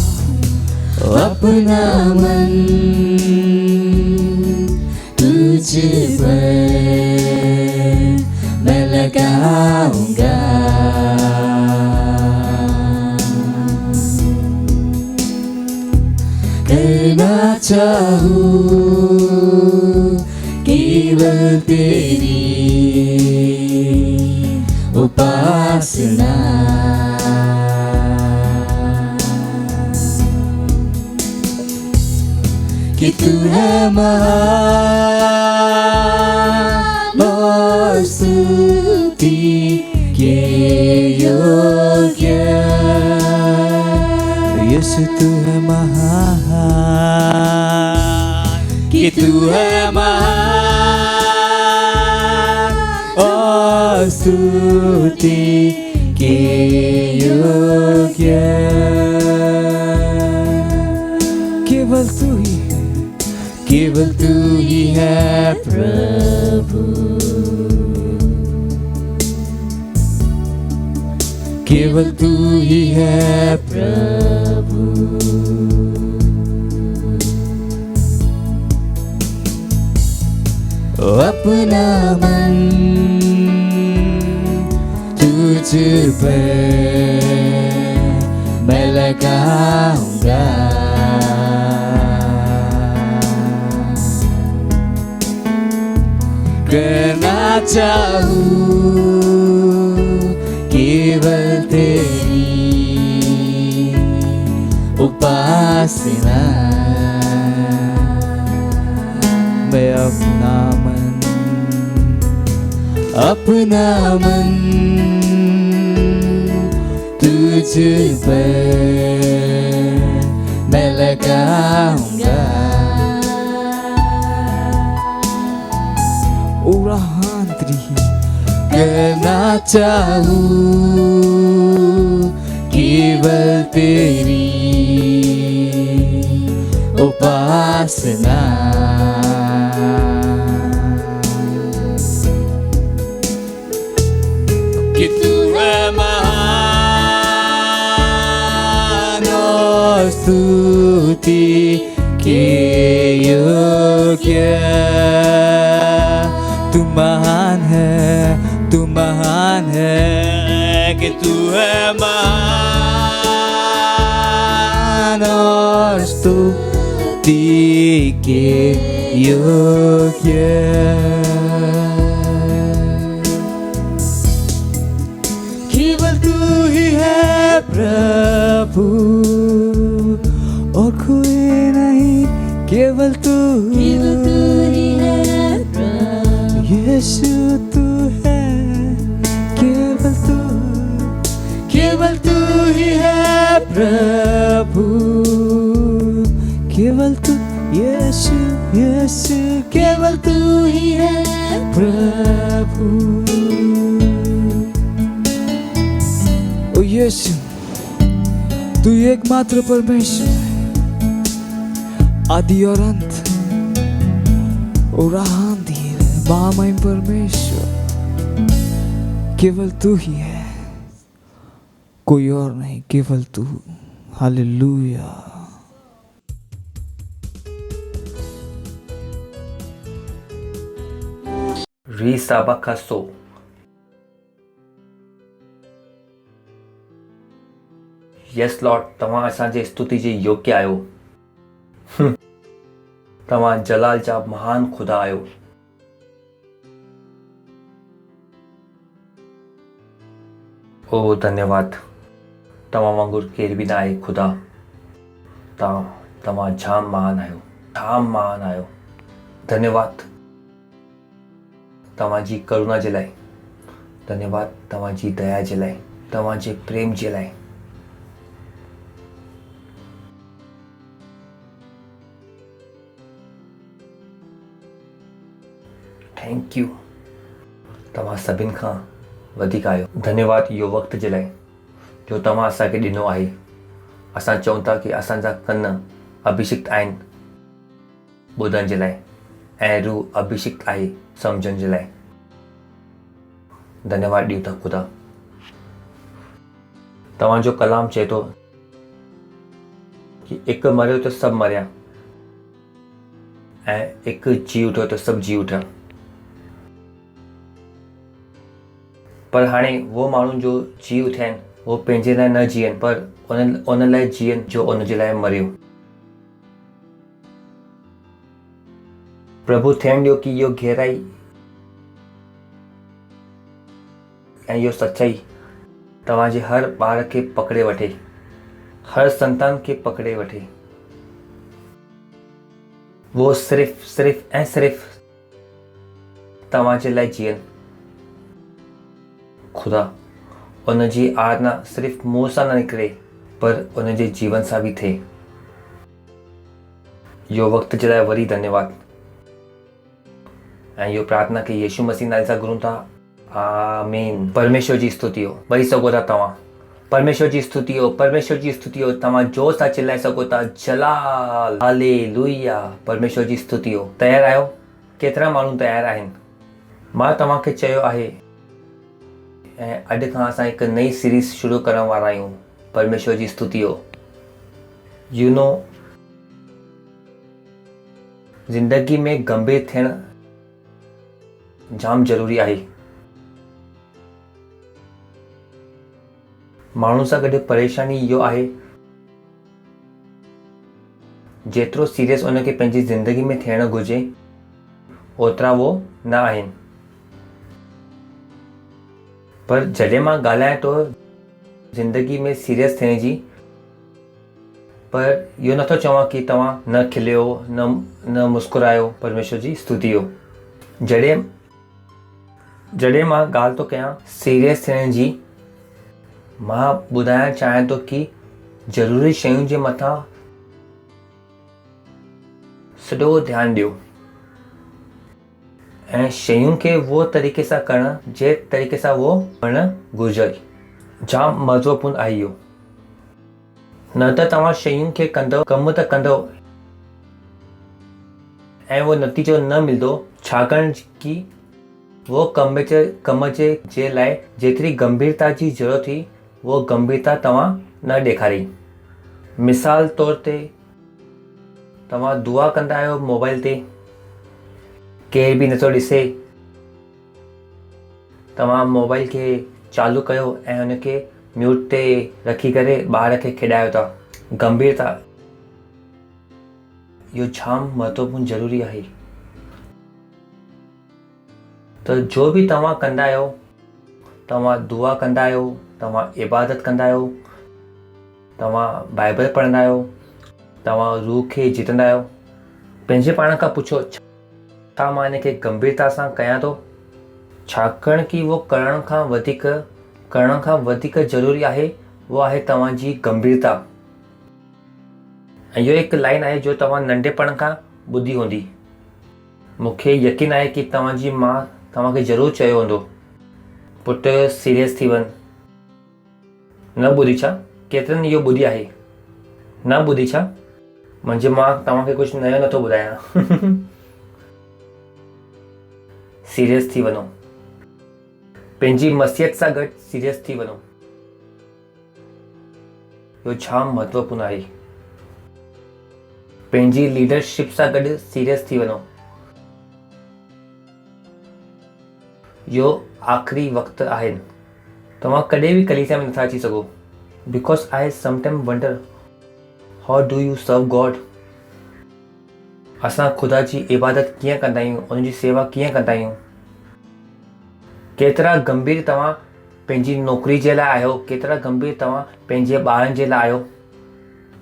अपना मन तुझ पर मैं लगाऊंगा। करना चाहूं केवल तेरी उपासना। कि तू है महान और स्तुति के योग्य। यीशु तू है महान, कि तू है महान और स्तुति के योग्य। केवल तू ही है, केवल तू ही है प्रभु। केवल तू ही है प्रभु। अपना मन तुझ पर मैं लगाऊंगा। करना चाहूं केवल तेरी उपासना। मैं अपना मन तुझ पर मैं लगाऊंगा। करना चाहूं केवल तेरी उपासना। कि तू है महान और स्तुति के योग्य। तू महान है, तू महान है, कि तू है महान और स्तुति के योग्य। केवल तू ही है प्रभु और कोई नहीं, केवल तू ही है प्रभु। यीशु तू है, केवल तू ही है प्रभु। केवल तू यीशु, केवल तू ही है प्रभु। ओ यीशु तू एकमात्र परमेश्वर है, आदि और अंत और आदि महामहिम परमेश्वर। केवल तू ही है, कोई और नहीं, केवल तू। हालेलुया। री साबाकासो। यस लॉर्ड, तव्हां असांजे स्तुति जे योग्य आहियो। तव्हां जलाल जा महान खुदा आहियो। ओ धन्यवाद। तव्हां वांगुरु केर बि न आहे खुदा। तव्हां जाम महान आहियो, जाम महान आहियो। धन्यवाद तव्हां जी करुणा जे लाइ, धन्यवाद तव्हां जी दया जे लाइ, तव्हां जे प्रेम जे लाइ। Thank you. तव्हां सभिनि खां वधीक आहियो। धन्यवाद इहो वक़्त जे लाइ जो तव्हां असांखे ॾिनो आहे। असां चऊं था कि असांजा कन अभिषिक्त आहिनि ॿुधण जे लाइ ऐं रूह अभिषिक्त आहे सम्झण जे लाइ। धन्यवाद ॾियूं था ख़ुदा। तव्हांजो कलाम चए थो कि हिकु मरियो त सभु मरिया ऐं हिकु जी उठियो त सभु जी उठिया। पर हाणे वो माण्हू जो जी उथिया आहिनि वो पंहिंजे लाइ न जीअनि पर उन लाइ जीअनि जो उनजे लाइ मरियो। प्रभु थियण ॾियो कि इहो गहराई ऐं इहो सच्चाई तव्हांजे हर ॿार खे पकड़े वठे, हर संतान खे पकड़े वठे। वो सिर्फ़ ऐं सिर्फ़ तव्हांजे लाइ जीअनि। ख़ुदा उनजी आराधना सिर्फ़ मुंहं सां न निकिरे पर उनजे जीवन सां बि थिए। इहो वक़्त जे लाइ वरी धन्यवाद ऐं इहो प्रार्थना खे यीशु मसीह नाले सां घुरूं था। आमीन। परमेश्वर जी स्तुति हो। ॿई सघो था तव्हां। परमेश्वर जी स्तुति हो, परमेश्वर जी स्तुति हो। तव्हां जोर सां चिल्लाए सघो था जलाल हालेलुया। परमेश्वर जी स्तुति हो। तयारु आहियो? केतिरा माण्हू तयारु आहिनि? मां तव्हांखे चयो आहे ऐं अॼु खां असां हिकु नई सीरीज़ शुरू करण वारा आहियूं। परमेश्वर जी स्तुति हो। यू नो ज़िंदगी में गंभीर थियण जाम ज़रूरी आहे। माण्हू सां गॾु परेशानी इहो आहे जेतिरो सीरियस उनखे पंहिंजी ज़िंदगी में थियणु घुरिजे ओतिरा वो न आहिनि। पर जॾहिं मां ॻाल्हायां थो ज़िंदगी में सीरियस थियण जी, पर इहो नथो चवां कि तव्हां न खिलियो न मुस्कुरायो। परमेश्वर जी स्तुति हो। जॾहिं मां ॻाल्हि थो कयां सीरियस थियण जी, मां ॿुधाइणु चाहियां थो कि ज़रूरी शयुनि जे मथां सॼो ध्यानु ॾियो ऐं शयुनि खे वो तरीक़े सां करणु जे तरीक़े सां वो करणु घुरिजे। जाम महत्वपूर्ण आहे इहो। न त तव्हां शयुनि खे कंदव, कमु त कंदव ऐं वो नतीजो न मिलंदो, छाकाणि कि वो कम जे लाइ जेतिरी गंभीरता जी ज़रूरत हुई वो गंभीरता तव्हां न ॾेखारी। मिसाल तौर ते तव्हां दुआ कंदा आहियो मोबाइल ते, केर बि नथो ॾिसे, तव्हां मोबाइल खे चालू कयो ऐं हुनखे म्यूट ते रखी करे ॿार खे खिॾायो था। गंभीरता इहो जाम महत्वपूर्ण ज़रूरी आहे। त जो बि तव्हां कंदा आहियो, तव्हां दुआ कंदा आहियो, तव्हां इबादत कंदा आहियो, तव्हां बाइबल पढ़ंदा आहियो, तव्हां रूह खे जितंदा आहियो, पंहिंजे पाण खां पुछो छा मां हिनखे गंभीरता सां कयां थो? छाकाणि कि वो करण खां वधीक ज़रूरी आहे वो आहे तव्हांजी गंभीरता। ऐं इहो हिकु लाइन आहे जो तव्हां नंढपण खां ॿुधी हूंदी। मूंखे यकीन आहे कि तव्हांजी माउ तव्हांखे ज़रूरु चयो हूंदो पुटु सीरियस थी वञ। न ॿुधी छा? केतिरनि इहो ॿुधी आहे? न ॿुधी छा? मुंहिंजी माउ तव्हांखे कुझु नयो नथो ॿुधायां। सीरियस थी वञो, पंहिंजी मसीहत सां गॾु सीरियस थी वञो। इहो जाम महत्वपूर्ण आहे। पंहिंजी लीडरशिप सां गॾु सीरियस थी वञो। इहो आख़िरी वक़्तु आहे। तव्हां कॾहिं बि कलीसिया में नथा अची सघो। Because I sometime wonder how do you serve God. असां ख़ुदा जी इबादत कीअं कंदा आहियूं, उनजी सेवा कीअं कंदा आहियूं? केतिरा गंभीर तव्हां पंहिंजी नौकरी जे लाइ आहियो, केतिरा गंभीर तव्हां पंहिंजे ॿारनि जे लाइ आहियो?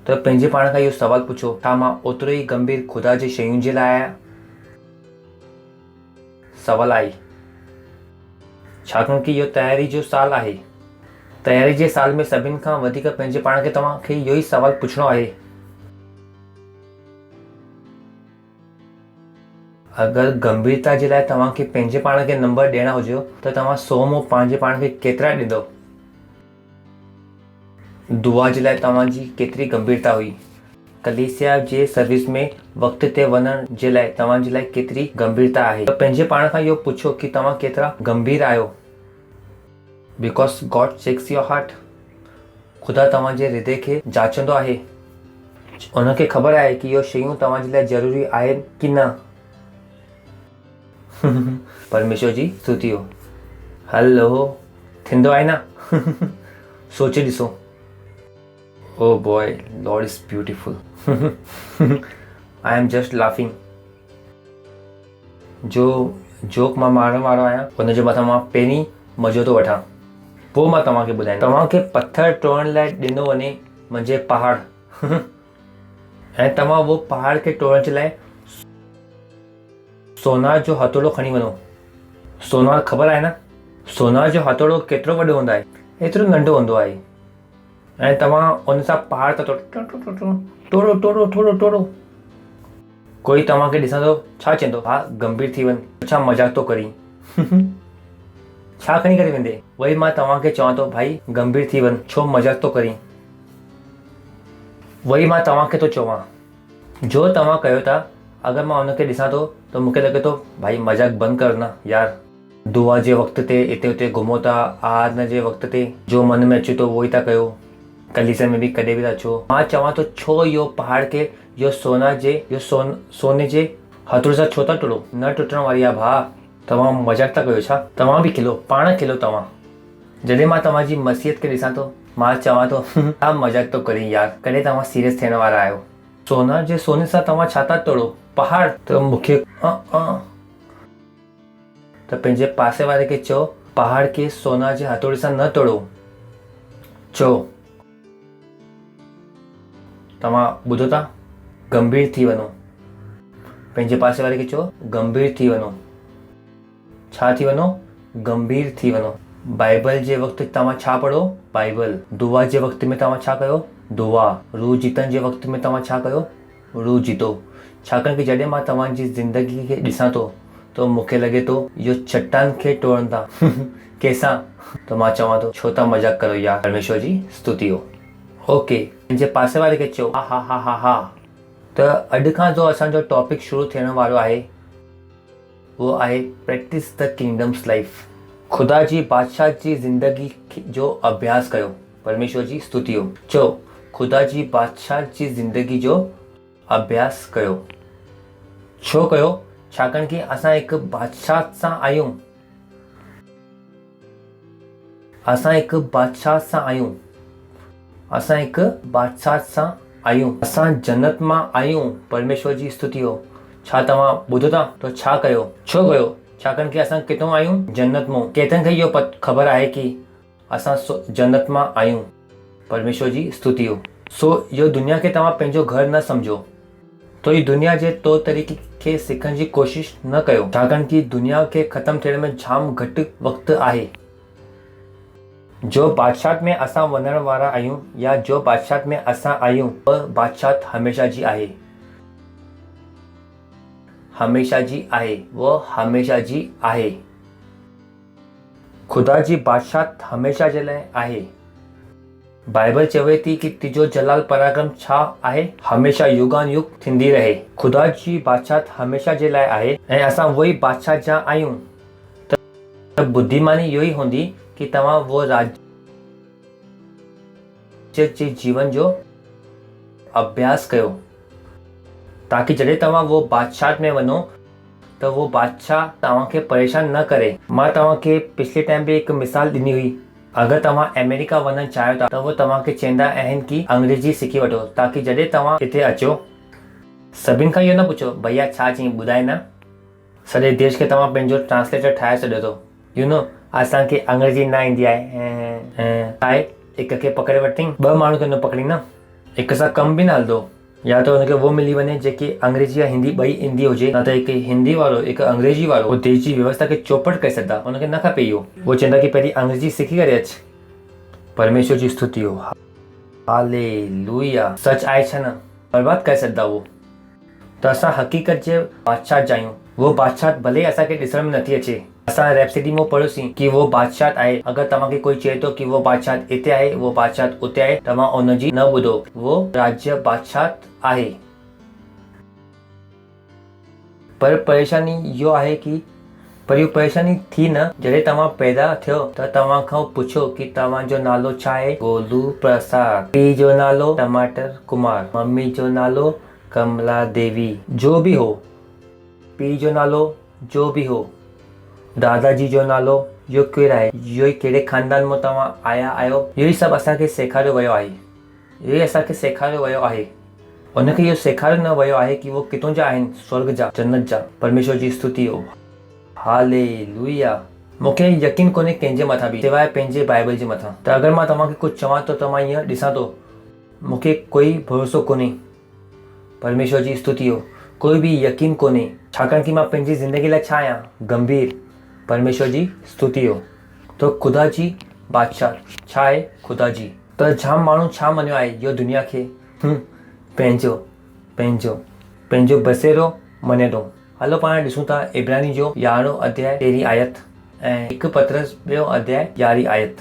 त पंहिंजे पाण खां इहो सवाल पुछो, छा मां ओतिरो ई गंभीर ख़ुदा जे शयुनि जे लाइ आहियां? सवाल आहे। छाकाणि कि इहो तयारी जो साल आहे। तयारी जे साल में सभिनि खां वधीक पंहिंजे पाण खे तव्हांखे इहो ई सवाल पुछणो आहे। अगरि गंभीरता जे लाइ तव्हांखे पंहिंजे पाण खे नंबर ॾियणा हुजेव त तव्हां 100 मां पंहिंजे पाण खे केतिरा ॾींदव? दुआ जे लाइ तव्हांजी केतिरी गंभीरता हुई। कलीसिया जे सर्विस में वक़्त ते वञण जे लाइ तव्हांजे लाइ केतिरी गंभीरता आहे। त पंहिंजे पाण खां इहो पुछो कि तव्हां केतिरा गंभीर आहियो। Because God checks your heart. ख़ुदा तव्हांजे हृदय खे जाचंदो आहे। उनखे ख़बर आहे कि इहो शयूं तव्हांजे लाइ ज़रूरी आहिनि कि न। परमेश्वर जी स्तुति हो। हलो थींदो आहे न। सोचे ॾिसो। Oh boy, Lord is beautiful. I am just laughing. जो जोक मां मारण वारो आहियां उनजे मथां मां पहिरीं मज़ो थो वठां, पोइ मां तव्हांखे ॿुधायां। तव्हांखे पत्थर तोड़ण लाइ ॾिनो वञे मुंहिंजे पहाड़ ऐं तव्हां उहो पहाड़ खे तोड़ण जे लाइ सोनार जो हथौड़ो खणी वञो। सोनार ख़बर आहे न, सोनार जो हथौड़ो केतिरो वॾो हूंदो आहे, एतिरो नंढो हूंदो आहे। ऐं तव्हां उन सां पहाड़ था तोड़ो तोड़ो तोड़ो तोड़ो। कोई तव्हांखे ॾिसंदो छा चवंदो, हा गंभीर थी वञ, छा मज़ाक थो करी। छा खणी करे वेंदे? वही मां तव्हांखे चवां थो भाई गंभीर थी वञ, छो मज़ाक थो करी। वही मां तव्हांखे थो चवां, जो तव्हां कयो था अगरि मां हुनखे ॾिसां थो त मूंखे लॻे थो भाई मज़ाक बंदि कर न यार। दुआ जे वक़्त ते हिते हुते घुमो था, आराधना जे वक़्त ते जो मन में अचे थो उहो ई था कयो। कलीसिया में बि कॾहिं बि था अचो। मां चवां थो छो इहो पहाड़ खे इहो सोने जे हथौड़े सां छो था टुटो? न टुटण वारी आहे भाउ। तव्हां मज़ाक था कयो छा? तव्हां बि खिलो, पाण खिलो तव्हां। जॾहिं मां तव्हांजी मसीहत खे ॾिसां थो मां चवां थो छा मज़ाक थो करी यार, कॾहिं तव्हां सीरियस थियण वारा आहियो। सोना जे सोने सां तव्हां छा था तोड़ो? पहाड़। त मूंखे त पंहिंजे पासे वारे खे चओ पहाड़ खे सोना जे हथौड़े सां न तोड़ो। चओ तव्हां ॿुधो था, गंभीर थी वञो। पंहिंजे पासे वारे खे चओ गंभीर थी वञो। छा थी वञो? गंभीर थी वञो। बाइबल जे वक़्तु तव्हां छा पढ़ो? बाइबल। दुआ जे वक़्त में तव्हां छा कयो? दुआ। रूह जीतण जे वक़्त में तव्हां छा कयो? रूह जीतो। छाकाणि कि जॾहिं मां तव्हांजी ज़िंदगी खे ॾिसां थो त मूंखे लॻे थो इहो चट्टान खे तोड़नि था। कंहिंसां? त मां चवां थो छो था मज़ाक करो यार। परमेश्वर जी स्तुति हो। ओके, मुंहिंजे पासे वारे खे चओ हा हा हा हा हा। त अॼु खां जो असांजो टॉपिक शुरू थियण वारो आहे उहो आहे प्रैक्टिस द किंगडम्स लाइफ। ख़ुदा जी बादशाह जी ज़िंदगी जो अभ्यास कयो। परमेश्वर जी स्तुति हो। चओ ख़ुदा जी बादशाह जी ज़िंदगी जो अभ्यास कयो। छो कयो? छाकाणि कि असां हिकु बादशाह सां आहियूं। असां हिकु बादशाह सां आहियूं। असां हिकु बादशाह सां आहियूं। असां जन्नत मां आहियूं। परमेश्वर जी स्तुति हो। छा तव्हां ॿुधो था? तो छा कयो? छो कयो? छाकाणि कि असां किथां आहियूं? जन्नत मां। केतिरनि खे इहो ख़बर आहे कि असां जन्नत मां आहियूं। परमेश्वर जी स्तुति हो। सो इहो दुनिया खे तव्हां पंहिंजो घर न सम्झो। तो ही दुनिया जे तौर तरीक़े खे सिखण जी कोशिश न कयो, छाकाणि कि दुनिया खे ख़तमु थियण में जाम घटि वक़्तु आहे। जो बादशाह में असां वञण वारा आहियूं या जो बादशाह में असां आहियूं उहा बादशाह हमेशा जी आहे। हमेशा जी आहे। वो हमेशा जी आहे। ख़ुदा जी बादशाह हमेशा जे लाइ आहे। बाइबल चवे थी कि तिजो जलाल पराक्रम छा आहे? हमेशा युगान युग थींदी रहे। ख़ुदा जी बादशाह हमेशा जे लाइ आहे ऐं असां वही बादशाह जा आहियूं। त बुद्धिमानी इहो ई हूंदी कि तव्हां वो राज्य जे जीवन जो अभ्यास कयो ताकि जॾहिं तव्हां वो बादशाह में वञो त वो बादशाह तव्हांखे परेशान न करे। मां तव्हांखे पिछले टाइम बि हिकु मिसाल ॾिनी हुई। अगरि तव्हां अमेरिका वञणु चाहियो था त वो तव्हांखे चवंदा आहिनि कि अंग्रेजी सिखी वठो ताकि जॾहिं तव्हां हिते अचो सभिनि खां इहो न पुछो भैया छा चई ॿुधाए न। सॼे देश खे तव्हां पंहिंजो ट्रांसलेटर ठाहे छॾियो थो। यू नो असांखे अंग्रेजी न ईंदी आहे। हिक खे पकड़े वरितई, ॿ माण्हू खे न पकड़ी न, हिक सां कम बि न हलंदो। या त हुनखे वो मिली वञे जेके अंग्रेजी या हिंदी ॿई ईंदी हुजे, न त हिकु हिंदी वारो हिकु अंग्रेजी वारो। उहो देश जी व्यवस्था खे चौपट करे सघंदा। हुनखे न खपे इहो। वो चवंदा कि पहिरीं अंग्रेजी सिखी करे अच। परमेश्वर जी स्तुति हो। हालेलुया। सच आहे छा न? बर्बाद करे सघंदा वो। त असां हक़ीक़त जे बादशाह जा आहियूं। वो बादशाह भले असांखे ॾिसण में नथी अचे असां रेप्सिडी में पढ़ोसीं कि वो बादशाह आहे। अगर तव्हांखे कोई चए थो कि वो बादशाह हिते आहे, वो बादशाह उते आहे, तव्हां उनजी न ॿुधो। वो राज्य बादशाह आहे। पर परेशानी इहो आहे कि पर इहो परेशानी थी न जॾहिं तव्हां पैदा थियो त तव्हां खां पुछो कि तव्हांजो नालो छा आहे? गोलू प्रसाद। पीउ जो नालो टमाटर कुमार। मम्मी जो नालो कमला देवी। जो बि हो, पीउ जो नालो जो बि हो, दादाजी जो नालो इहो केरु आहे, इहो ई कहिड़े ख़ानदान मां तव्हां आया आहियो, इहो ई सभु असांखे सेखारियो वियो आहे। इहो ई असांखे सेखारियो वियो आहे। उनखे इहो सेखारियो न वियो आहे कि वो किथां जा आहिनि, स्वर्ग जा, जन्नत जा। परमेश्वर जी स्तुति हो। हालेलुया। मूंखे यकीन कोन्हे कंहिंजे मथां बि सिवाय पंहिंजे बाइबल जे मथां। त अगरि मां तव्हांखे कुझु चवां थो त मां ईअं ॾिसां थो, मूंखे कोई भरोसो कोन्हे। परमेश्वर जी स्तुति हो। कोई बि यकीन कोन्हे, छाकाणि कि मां पंहिंजी ज़िंदगी लाइ छा आहियां, गंभीर। परमेश्वर जी स्तुति हो। तो ख़ुदा जी बादशाह छा आहे? ख़ुदा जी। त जाम माण्हू छा मञियो आहे इहो दुनिया खे? पंहिंजो पंहिंजो पंहिंजो बसेरो मञे थो। हलो पाण ॾिसूं था इब्रानी जो 11 अध्याय 13 आयत ऐं 1 पतरस 2 अध्याय 11 आयत।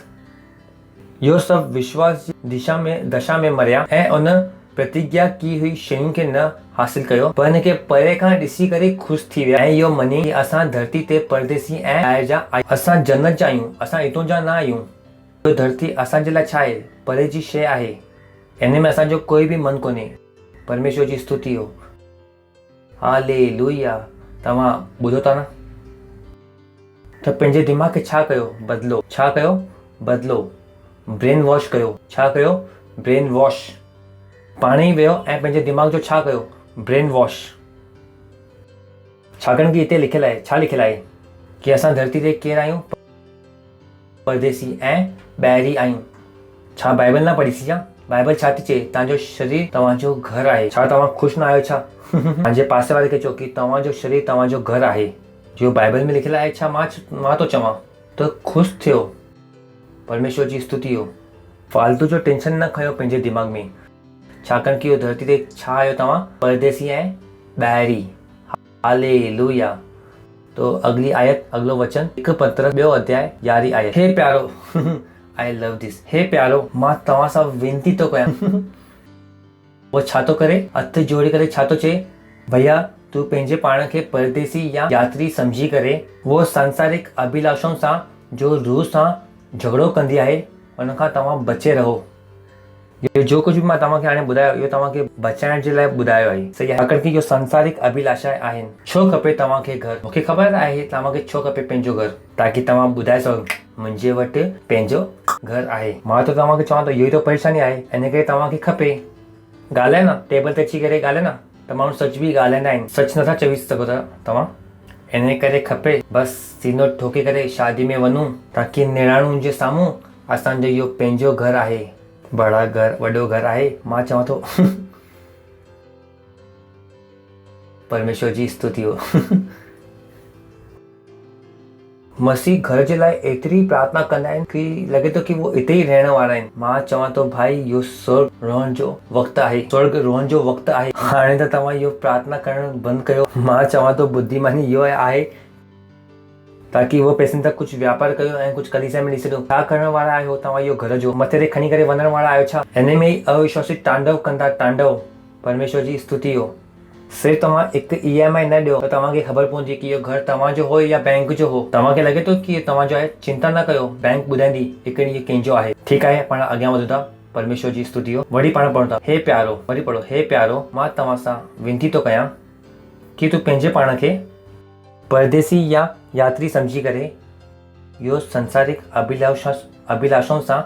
इहो सभु विश्वास जी दशा में मरिया ऐं उन प्रतिज्ञा की हुई शयुनि खे न हासिल कयो, पर हिनखे परे खां ॾिसी करे ख़ुशि थी विया ऐं इहो मञी कि असां धरती ते परदेसी ऐं ॿाहिरि जा आहियूं। असां जन्नत जा आहियूं, असां हितां जा न आहियूं। इहो धरती असांजे लाइ छा आहे? परे जी शइ आहे। इन में असांजो कोई बि मन कोन्हे। परमेश्वर जी स्तुति हो। हालेलुया। तव्हां ॿुधो था न? त पंहिंजे दिमाग़ खे छा कयो? बदिलो। छा कयो? बदिलो। ब्रेन वॉश कयो। छा कयो? Brain wash. पाण ई वियो ऐं पंहिंजे दिमाग़ जो छा कयो? Brain wash. छाकाणि कि हिते लिखियलु आहे, छा लिखियलु आहे कि असां धरती ते केरु आहियूं? परदेसी ऐं ॿाहिरी आहियूं। छा बाइबल न पढ़ीसीं छा? बाइबल छा थी चए? तव्हांजो शरीर तव्हांजो घर आहे। छा तव्हां ख़ुशि न आहियो छा? पंहिंजे पासे वारे खे चओ कि तव्हांजो शरीर तव्हांजो घर आहे। जो बाइबल में लिखियलु आहे छा मां थो चवां त ख़ुशि थियो। परमेश्वर जी स्तुति हो। फालतू जो टेंशन न खयो पंहिंजे दिमाग़ में, छाकाणि कि इहो धरती ते छा आहियो तव्हां? परदेसी ऐं ॿाहिरी। हालेलुया। तो अगली आयत, अगलो वचन 1 पतरस 2 अध्याय 11 आयत। हे प्यारो, आई लव दिस। हे प्यारो, मां तव्हां सां वेनती थो कयां। वो छा थो करे? हथ जोड़ी करे छा थो चए? भैया तू पंहिंजे पाण खे परदेसी या यात्री सम्झी करे वो सांसारिक अभिलाषाउनि सां जो रूह सां झगड़ो कंदी आहे उन खां तव्हां बचे रहो। इहो जो कुझु बि मां तव्हांखे हाणे ॿुधायो इहो तव्हांखे बचाइण जे लाइ ॿुधायो आहे। सही आहे, छाकाणि कि इहो सांसारिक अभिलाषा आहिनि। छो खपे तव्हांखे घर? मूंखे ख़बर आहे तव्हांखे छो खपे पंहिंजो घर, ताकि तव्हां ॿुधाए सघो मुंहिंजे वटि पंहिंजो घर आहे। मां त तव्हांखे चवां थो इहो ई त परेशानी आहे, इन करे तव्हांखे खपे। ॻाल्हाए न, टेबल ते अची करे ॻाल्हाए न, त माण्हू सच बि ॻाल्हाईंदा आहिनि, सच नथा चई सघो था तव्हां। इन करे खपे बसि सीनो ठोके करे शादी में वञूं, ताकि निणानुनि जे साम्हूं असांजो इहो पंहिंजो घर आहे, बड़ा घर, वॾो घर आहे। मां चवां थो परमेश्वर जी स्तुति हो। मसीह घर जे लाइ एतिरी प्रार्थना कंदा आहिनि कि लॻे थो कि वो हिते ई रहण वारा आहिनि। मां चवां थो भाई इहो स्वर्ग रहण जो वक़्तु आहे, स्वर्ग रहण जो वक़्तु आहे। हाणे त तव्हां इहो प्रार्थना करणु बंदि कयो। मां चवां थो बुद्धिमानी इहो आहे ताकि वो पैसनि तक कुझु व्यापार कयो ऐं कुझु कलीसिया में ॾेई सघो। छा करण वारा आहियो तव्हां? इहो घर जो मथे ते खणी करे वञण वारा आहियो छा? हिन में ई अविश्वासी तांडव कंदा, तांडव। परमेश्वर जी स्तुति हो। सिर्फ़ु तव्हां हिकु EMI न ॾियो त तव्हांखे ख़बर पवंदी कि इहो घर तव्हांजो हो या बैंक जो हो। तव्हांखे लॻे थो कि तव्हांजो आहे, चिंता न कयो, बैंक ॿुधाईंदी हिकु ॾींहुं कंहिंजो आहे। ठीकु आहे, पाण अॻियां वधूं था। परमेश्वर जी स्तुति हो। वरी पाण पढ़ूं था, हे प्यारो, वरी पढ़ो, हे प्यारो, मां तव्हां सां विनती थो कयां कि तूं पंहिंजे पाण खे परदेसी या यात्री सम्झी करे इहो संसारिक अभिलाषाउनि सां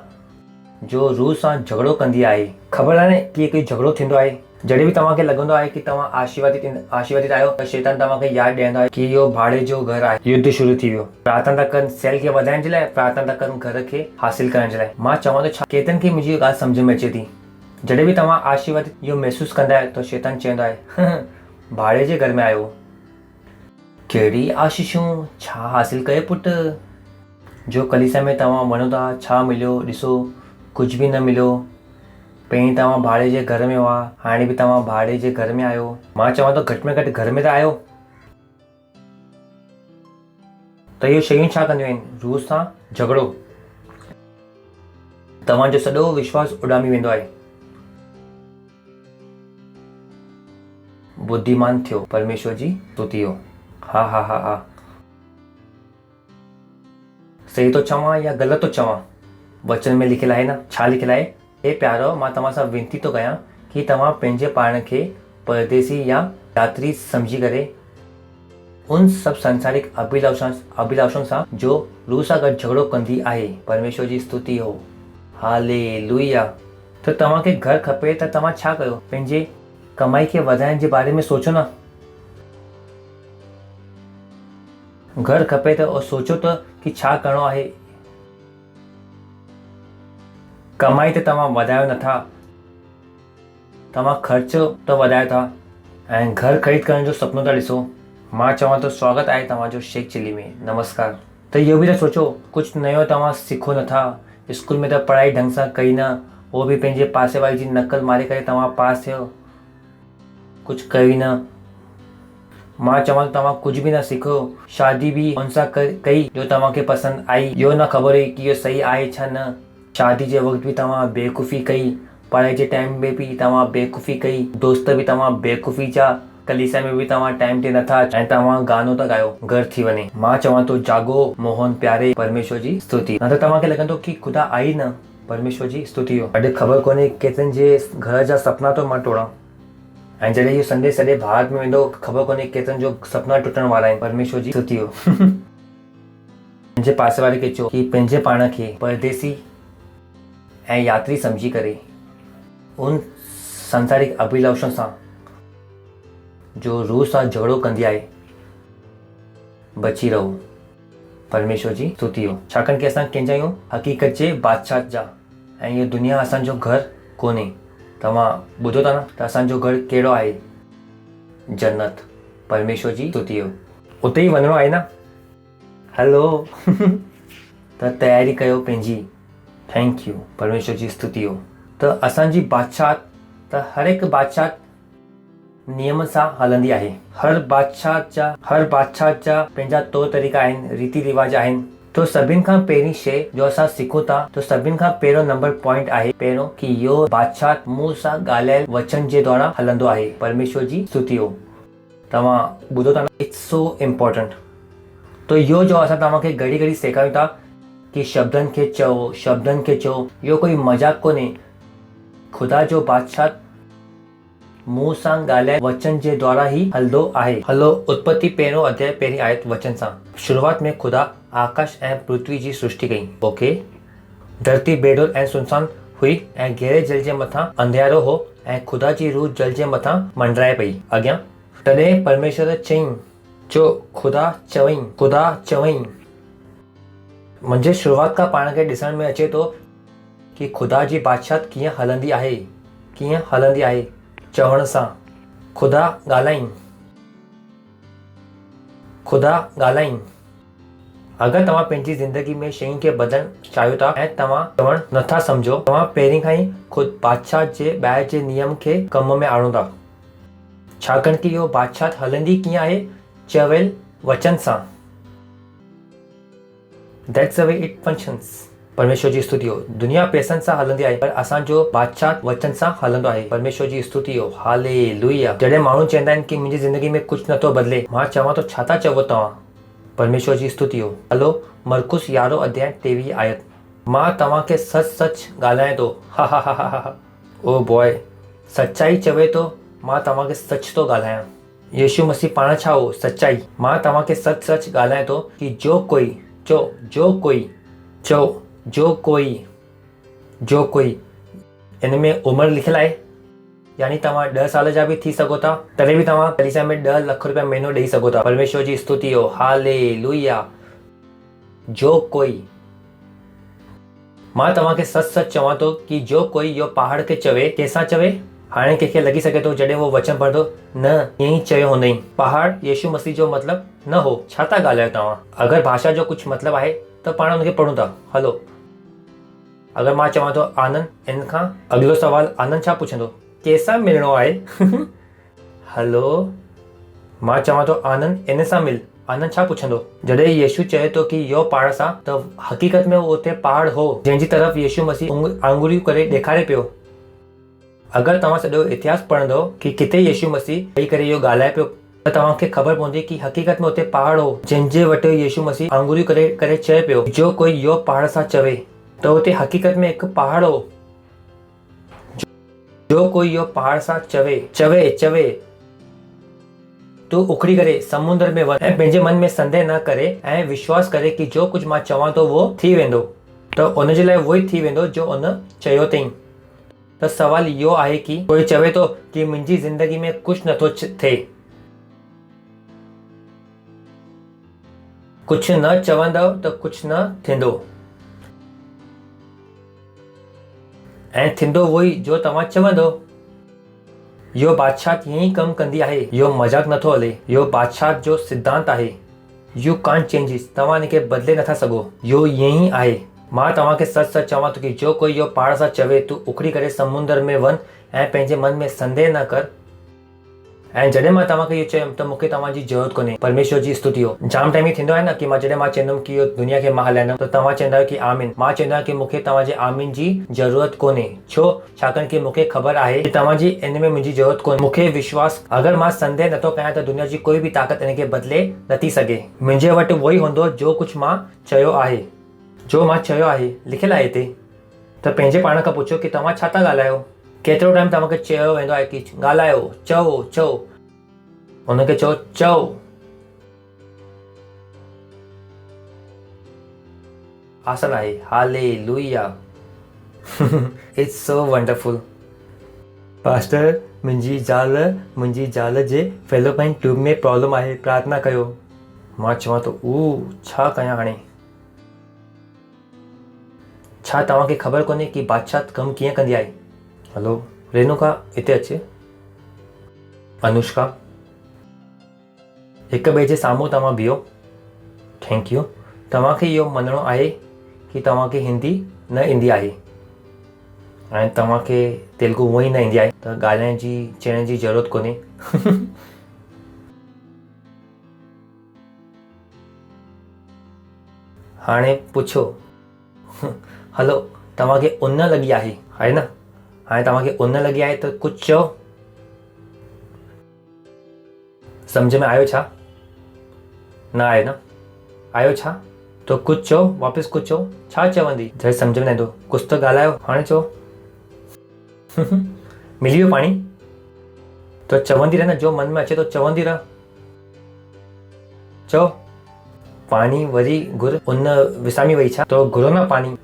जो रूह सां झगड़ो कंदी आहे। ख़बर आहे न कि कोई झगड़ो थींदो आहे जॾहिं बि तव्हांखे लॻंदो आहे कि तव्हां आशीर्वादित आहियो त शैतान तव्हांखे यादि ॾियंदो आहे कि इहो भाड़े जो घर आहे, युद्ध शुरू थी वियो। प्रार्थना था कनि सेल खे वधाइण जे लाइ, प्रार्थना था कनि घर खे हासिल करण जे लाइ। मां चवां थो छा केतिरनि खे मुंहिंजी ॻाल्हि सम्झ में अचे थी। जॾहिं बि तव्हां आशीर्वादित इहो महसूसु कंदा आहियो त शैतान चवंदो आहे भाड़े जे घर में आयो, कहिड़ी आशीषूं, छा हासिल कयो पुटु? जो कलीसिया में तव्हां वञो था, छा मिलियो? ॾिसो कुझु बि न मिलियो। पहिरीं तव्हां भाड़े जे घर में हुआ, हाणे बि तव्हां भाड़े जे घर में आहियो। मां चवां थो घटि में घटि घर में त आहियो। त इहो शयूं छा कंदियूं आहिनि? रूह सां झगड़ो। तव्हांजो सॼो विश्वास उॾामी वेंदो आहे। बुद्धिमान थियो, परमेश्वर जी स्तुति हो। हा हा हा हा, सही तो चवां या ग़लति तो चवां? वचन में लिखियलु आहे न, छा लिखियलु आहे? हे प्यारो, मां तव्हां सां विनती थो कयां कि तव्हां पंहिंजे पाण खे परदेसी या यात्री सम्झी करे उन सब सांसारिक अभिलाषाउनि सां जो रूह सां गॾु झगड़ो कंदी आहे। परमेश्वर जी स्तुति हो। हालेलुया। त तव्हांखे घर खपे त तव्हां छा कयो? पंहिंजे कमाई खे वधाइण जे बारे में सोचो न। घर खपे त सोचो त कि छा करिणो आहे। कमाई त तव्हां वधायो नथा, तव्हां ख़र्च त वधायो था ऐं घर ख़रीद करण जो सुपिनो था ॾिसो। मां चवां तो स्वागत आहे तव्हांजो शेख चिली में। नमस्कार। त इहो बि त सोचो, कुझु नयो तव्हां सिखो नथा। स्कूल में त पढ़ाई ढंग सां कई न, उहो बि पंहिंजे पासे वारी जी नकल मारे करे तव्हां पास थियो, कुझु कयो ई न। मां चवां तव्हां कुझु बि न सिखो। शादी बि हुन सां कई जो तव्हांखे पसंदि आई, इहो न ख़बर हुई कि इहो सही आहे छा न। शादी जे वक़्तु बि तव्हां बेवकूफ़ी कई, पढ़ाई जे टाइम में बि तव्हां बेवकूफ़ी कई, दोस्त बि तव्हां बेवकूफ़ी जा, कलीसिया में बि तव्हां टाइम ते नथा ऐं तव्हां गानो था ॻायो, घर थी वञे। मां चवां तो जागो मोहन प्यारे, परमेश्वर जी स्तुति। न त तव्हांखे लॻंदो कि ख़ुदा आई न। परमेश्वर जी स्तुति हो। अॼु ख़बर कोन्हे केतिरनि जे घर जा सपना तो मां तोड़ां ऐं जॾहिं इहो संदेश सॼे भारत में वेंदो, ख़बर कोन्हे केतिरनि जो सपना टुटण वारा आहिनि। परमेश्वर जी स्तुति हो। पंहिंजे पासे वारे खे चओ कि पंहिंजे पाण खे परदेसी ऐं यात्री सम्झी करे उन सांसारिक अभिलाषाउनि सां जो रूह सां झगड़ो कंदी आहे बची रहो। परमेश्वर जी स्तुति हो। छाकाणि कि असां कंहिंजा आहियूं? हक़ीक़त जे बादशाह जा, ऐं इहा दुनिया असांजो घर कोन्हे। तव्हां ॿुधो था न त असांजो घर कहिड़ो आहे? जन्नत। परमेश्वर जी स्तुति हो। उते ई वञिणो आहे न। हलो त तयारी कयो पंहिंजी। Thank you. परमेश्वर जी स्तुति हो। त असांजी बादशाह त हर हिकु बादशाह नियम सां हलंदी आहे। हर बादशाह जा पंहिंजा तौर तरीक़ा आहिनि, रीति रिवाज आहिनि। तो सभिनि खां पहिरीं शइ जो असां सिखूं था, तो सभिनि खां पहिरियों नंबर पॉइंट आहे पहिरियों कि इहो बादशाह मुंहुं सां ॻाल्हायल वचन जे द्वारा हलंदो आहे। परमेश्वर जी स्तुति हो। तव्हां ॿुधो था न? It's so important. तो इहो जो असां तव्हांखे घड़ी घड़ी सेखारियूं था कि शब्दनि खे चओ, इहो कोई मज़ाक कोन्हे। ख़ुदा जो बादशाह मुंहुं सां ॻाल्हाए वचन जे द्वारा ही हलंदो आहे। हलो, उत्पत्ति पहिरियों अध्याय पहिरीं आयत वचन सां। शुरूआत में ख़ुदा आकाश ऐं पृथ्वी जी सृष्टि कई। ओके। धरती बेडोल ऐं सुनसान हुई ऐं गहरे जल जे मथां अंधियारो हो ऐं ख़ुदा जी रूह जल जे मथां मंडराए पई। अॻियां, तॾहिं परमेश्वर चयईं, ख़ुदा चवईं। मुंहिंजे शुरूआत खां पाण खे ॾिसण में अचे थो कि ख़ुदा जी बादशाह कीअं हलंदी आहे। चवण सां। ख़ुदा ॻाल्हाईं। अगरि तव्हां पंहिंजी ज़िंदगी में शयुनि खे बदलण चाहियो था ऐं तव्हां चवण नथा सम्झो, तव्हां पहिरीं खां ई ख़ुदि बादशाह जे ॿाहिरि जे नियम खे कम में आणो था। छाकाणि कि इहो बादशाह हलंदी कीअं आहे? चवल वचन सां। That's the way it functions. परमेश्वर जी स्तुति हो। दुनिया पैसनि सां हलंदी आहे, पर असांजो बादशाह वचन सां हलंदो आहे। परमेश्वर जी स्तुति हो। हालेलुया। जॾहिं माण्हू चवंदा आहिनि कि मुंहिंजी ज़िंदगी में कुझु नथो बदिले, मां चवां तो छा था चवो तव्हां? परमेश्वर जी स्तुति हो। हलो, मरकुस 11 अध्याय 23 आयत। मां तव्हांखे सच ॻाल्हायां थो। हा हा हा हा। ओ बॉय, सच्चाई चवे थो, मां तव्हांखे सच थो ॻाल्हायां। यीशु मसीह पाण छा हो? सच्चाई। मां तव्हांखे सच ॻाल्हायां थो कि जो कोई इन में उमिरि लिखियलु आहे, यानी तव्हां 10 साल जा बि थी सघो था, तॾहिं बि तव्हां कलीसिया में 10 लख रुपया महीनो ॾेई सघो था। परमेश्वर जी स्तुति हो। हालेलुया। जो कोई, मां तव्हांखे सच चवां थो कि जो कोई इहो पहाड़ खे चवे, कंहिंसां चवे? हाणे कंहिंखे लॻी सघे थो जॾहिं उहो वचन पढ़ंदो, न ईअं ई चयो हूंदई। पहाड़ यीशु मसीह जो मतिलबु न हो। छा था ॻाल्हायो तव्हां? अगरि भाषा जो कुझु मतिलबु आहे त पाण हुनखे पढ़ूं था। हलो, अगरि मां चवां थो आनंद, इन खां अॻिलो सवाल आनंद छा पुछंदो? कंहिंसां मिलणो आहे? हलो, मां चवां थो आनंद इन सां मिल, आनंद छा पुछंदो? जॾहिं यीशु चए थो कि यो पहाड़ सां, त हक़ीक़त में उते पहाड़ हो जंहिंजी तरफ़ यीशु मसीह आंगुरियूं करे ॾेखारे पियो। अगरि तव्हां सॼो इतिहास पढ़ंदो कि किथे यीशु मसीह वेही करे इहो ॻाल्हाए पियो, त तव्हांखे ख़बर पवंदी कि हक़ीक़त में उते पहाड़ हो जंहिंजे वटि यीशु मसीह आंगुरियूं करे करे चए पियो, जो कोई यो पहाड़ सां चवे, त उते हक़ीक़त में हिकु पहाड़ हो। जो कोई यो पहाड़ सां चवे तू उखड़ी करे समुंद्र में वञ ऐं पंहिंजे मन में संदेह न करे ऐं विश्वास करे कि जो कुझु मां चवां थो उहो थी वेंदो, त उनजे लाइ उहो ई थी वेंदो जो उन चयो अथई। त सवाल इहो आहे कि कोई चवे थो कि मुंहिंजी ज़िंदगी में कुझु नथो थिए, कुझु न चवंदव त कुझु न थींदो, ऐं थींदो उहो ई जो तव्हां चवंदो। यो बादशाह हीअं ई कमु कंदी आहे, यो मज़ाक नथो हले, यो बादशाह जो सिद्धांत आहे। यू कांट चेंजिस, तव्हां हिनखे बदिले नथा सघो, यो ईअं ई आहे। मां तव्हांखे सच सच चवां थो कि जो कोई यो पहाड़ सां चवे तूं उखड़ी करे समुंद्र में वञ ऐं पंहिंजे मन में संदेह न कर, ऐं जॾहिं मां तव्हांखे इहो चयुमि त मूंखे तव्हांजी ज़रूरत कोन्हे। परमेश्वर जी स्तुति हो। जाम टाइम ई थींदो आहे न कि जॾहिं मां चवंदुमि कि इहो दुनिया खे मां हलाईंदुमि, त तव्हां चवंदा आहियो कि आमीन। मां चवंदो आहियां कि मूंखे तव्हांजे आमीन जी ज़रूरत कोन्हे। छाकाणि कि मूंखे ख़बर आहे कि तव्हांजी इन में मुंहिंजी ज़रूरत कोन्हे। मूंखे विश्वास, अगरि मां संदेह नथो कयां त दुनिया जी कोई बि ताक़त इन खे बदिले नथी सघे। मुंहिंजे वटि उहो ई हूंदो जो कुझु मां चयो आहे, जो मां चयो आहे लिखियलु आहे हिते। त पंहिंजे पाण खां पुछो कि तव्हां छा था ॻाल्हायो। केतिरो टाइम तव्हांखे चयो वेंदो आहे कि ॻाल्हायो, चओ, उनखे चओ। आसन आहे। Hallelujah. It's so wonderful. Pastor, मुंहिंजी ज़ाल जे फेलोपाइन ट्यूब में प्रॉब्लम आहे, प्रार्थना कयो। मां चवां थो छा कयां हाणे? छा तव्हांखे ख़बर कोन्हे कि बादशाह कमु कीअं कंदी आहे? हलो रेणुका, हिते अचे। अनुष्का, हिक ॿिए जे साम्हूं तव्हां बीहो। Thank you. तव्हांखे इहो मञिणो आहे कि तव्हांखे हिंदी न ईंदी आहे ऐं तव्हांखे तेलुगु हूअं ई न ईंदी आहे, त ॻाल्हाइण जी चवण जी ज़रूरत कोन्हे। हाणे पुछो। हलो, तव्हांखे उन लॻी आहे न? हाणे तव्हांखे उन लॻी आहे त कुझु चओ। सम्झ में आयो छा? न आहे न? आयो छा? तो कुझु चओ, वापसि कुझु चओ। छा चवंदी? जॾहिं सम्झ में न ईंदो कुझु त ॻाल्हायो। हाणे चओ। मिली वियो पाणी? तो चवंदी रह न, जो मन में अचे तो चवंदी रह। चओ। पाणी वरी घुर। उन विसामी वई छा? तो घुरो न पाणी।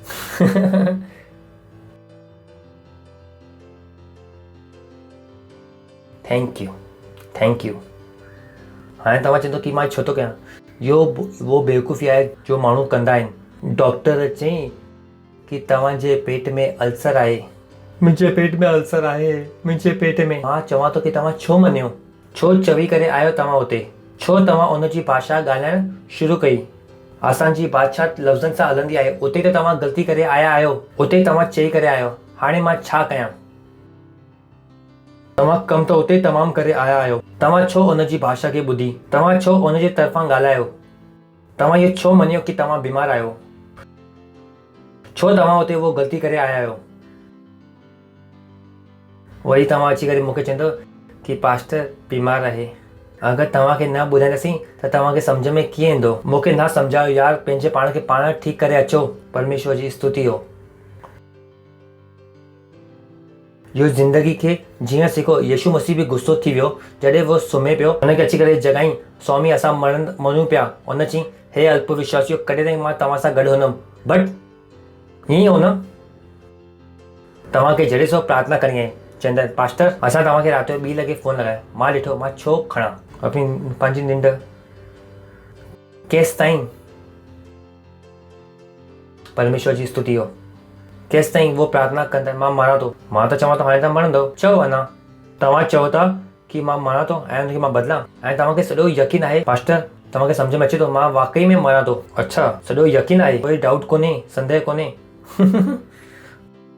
Thank you. हाणे तव्हां चवंदो कि मां छो थो कयां? इहो वो बेवकूफ़ी आहे जो माण्हू कंदा आहिनि। डॉक्टर चई कि तव्हांजे पेट में अल्सर आहे। मुंहिंजे पेट में अल्सर आहे, मुंहिंजे पेट में। मां चवां थो कि तव्हां छो मञियो? छो चवी करे आयो तव्हां उते? छो तव्हां उनजी भाषा ॻाल्हाइण शुरू कई? असांजी बादशाह लफ़्ज़नि सां हलंदी आहे। उते त तव्हां ग़लती करे आया आहियो, उते तव्हां चई करे आहियो। हाणे मां छा कयां? तव्हां कमु त उते तमामु करे आया आहियो। तव्हां छो उनजी भाषा खे ॿुधी? तव्हां छो उनजे तरफ़ां ॻाल्हायो? तव्हां इहो छो मञियो कि तव्हां बीमार आहियो? छो तव्हां उते उहो ग़लती करे आया आहियो? वरी तव्हां अची करे मूंखे चवंदो कि पास्टर बीमार आहे। अगरि तव्हांखे न ॿुधाईंदासीं त तव्हांखे सम्झ में कीअं ईंदो? मूंखे न सम्झायो यार, पंहिंजे पाण खे पाण ठीकु करे अचो। परमेश्वर जी स्तुति हो। इहो ज़िंदगी खे जीअं सिखो। यीशु मसीह बि गुस्सो थी वियो जॾहिं वो सुम्हे पियो। हुनखे अची करे जगाई, स्वामी असां मरूं पिया। हुन चई, हे अल्पविश्वासियो, कॾहिं ताईं मां तव्हां सां गॾु हूंदुमि? बट हीअं हो न, तव्हांखे जॾहिं सो प्रार्थना करणी आहे, चवंदा आहिनि पास्टर असां तव्हांखे राति जो 2 लॻे फ़ोन लॻायो। मां ॾिठो, मां छो खणा पंहिंजी निंड? केसि ताईं? परमेश्वर जी स्तुति हो। केसि ताईं वो प्रार्थना कंदा? मां मरां थो। मां त चवां थो हाणे त मरंदो। चओ अञा। तव्हां चओ था कि मां मरां थो ऐं हुनखे मां बदिलां, ऐं तव्हांखे सॼो यकीन आहे पास्टर? तव्हांखे सम्झ में अचे थो मां वाकई में मरां थो? अच्छा, सॼो यकीन आहे, कोई डाउट कोन्हे, संदेह कोन्हे।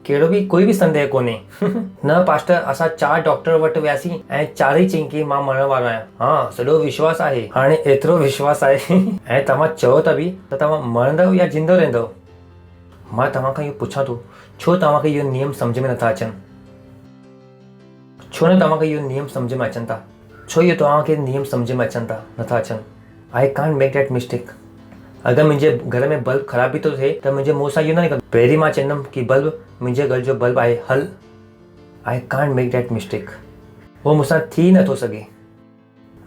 कहिड़ो बि कोई बि संदेह कोन्हे न पास्टर, असां 4 डॉक्टर वटि वियासीं ऐं 4 चईं की मां मरण वारो आहियां। हा, सॼो विश्वास आहे। हाणे एतिरो विश्वास आहे ऐं तव्हां चओ त बि त तव्हां मरंदव या जिंदो रहंदव। मां तव्हां खां इहो पुछां थो, छो तव्हांखे इहो नियम सम्झ में नथा अचनि? छो न तव्हांखे इहो नियम सम्झ में अचनि था? छो इहो तव्हांखे नियम सम्झ में अचनि था नथा अचनि? I can't make that mistake. अगरि मुंहिंजे घर में बल्ब ख़राब बि थो थिए त मुंहिंजे मुंहं सां इहो न निकिरंदो। पहिरीं मां चवंदुमि की बल्ब, मुंहिंजे घर जो बल्ब आहे, हल। I can't make that mistake. उहो मूंसां थी नथो सघे।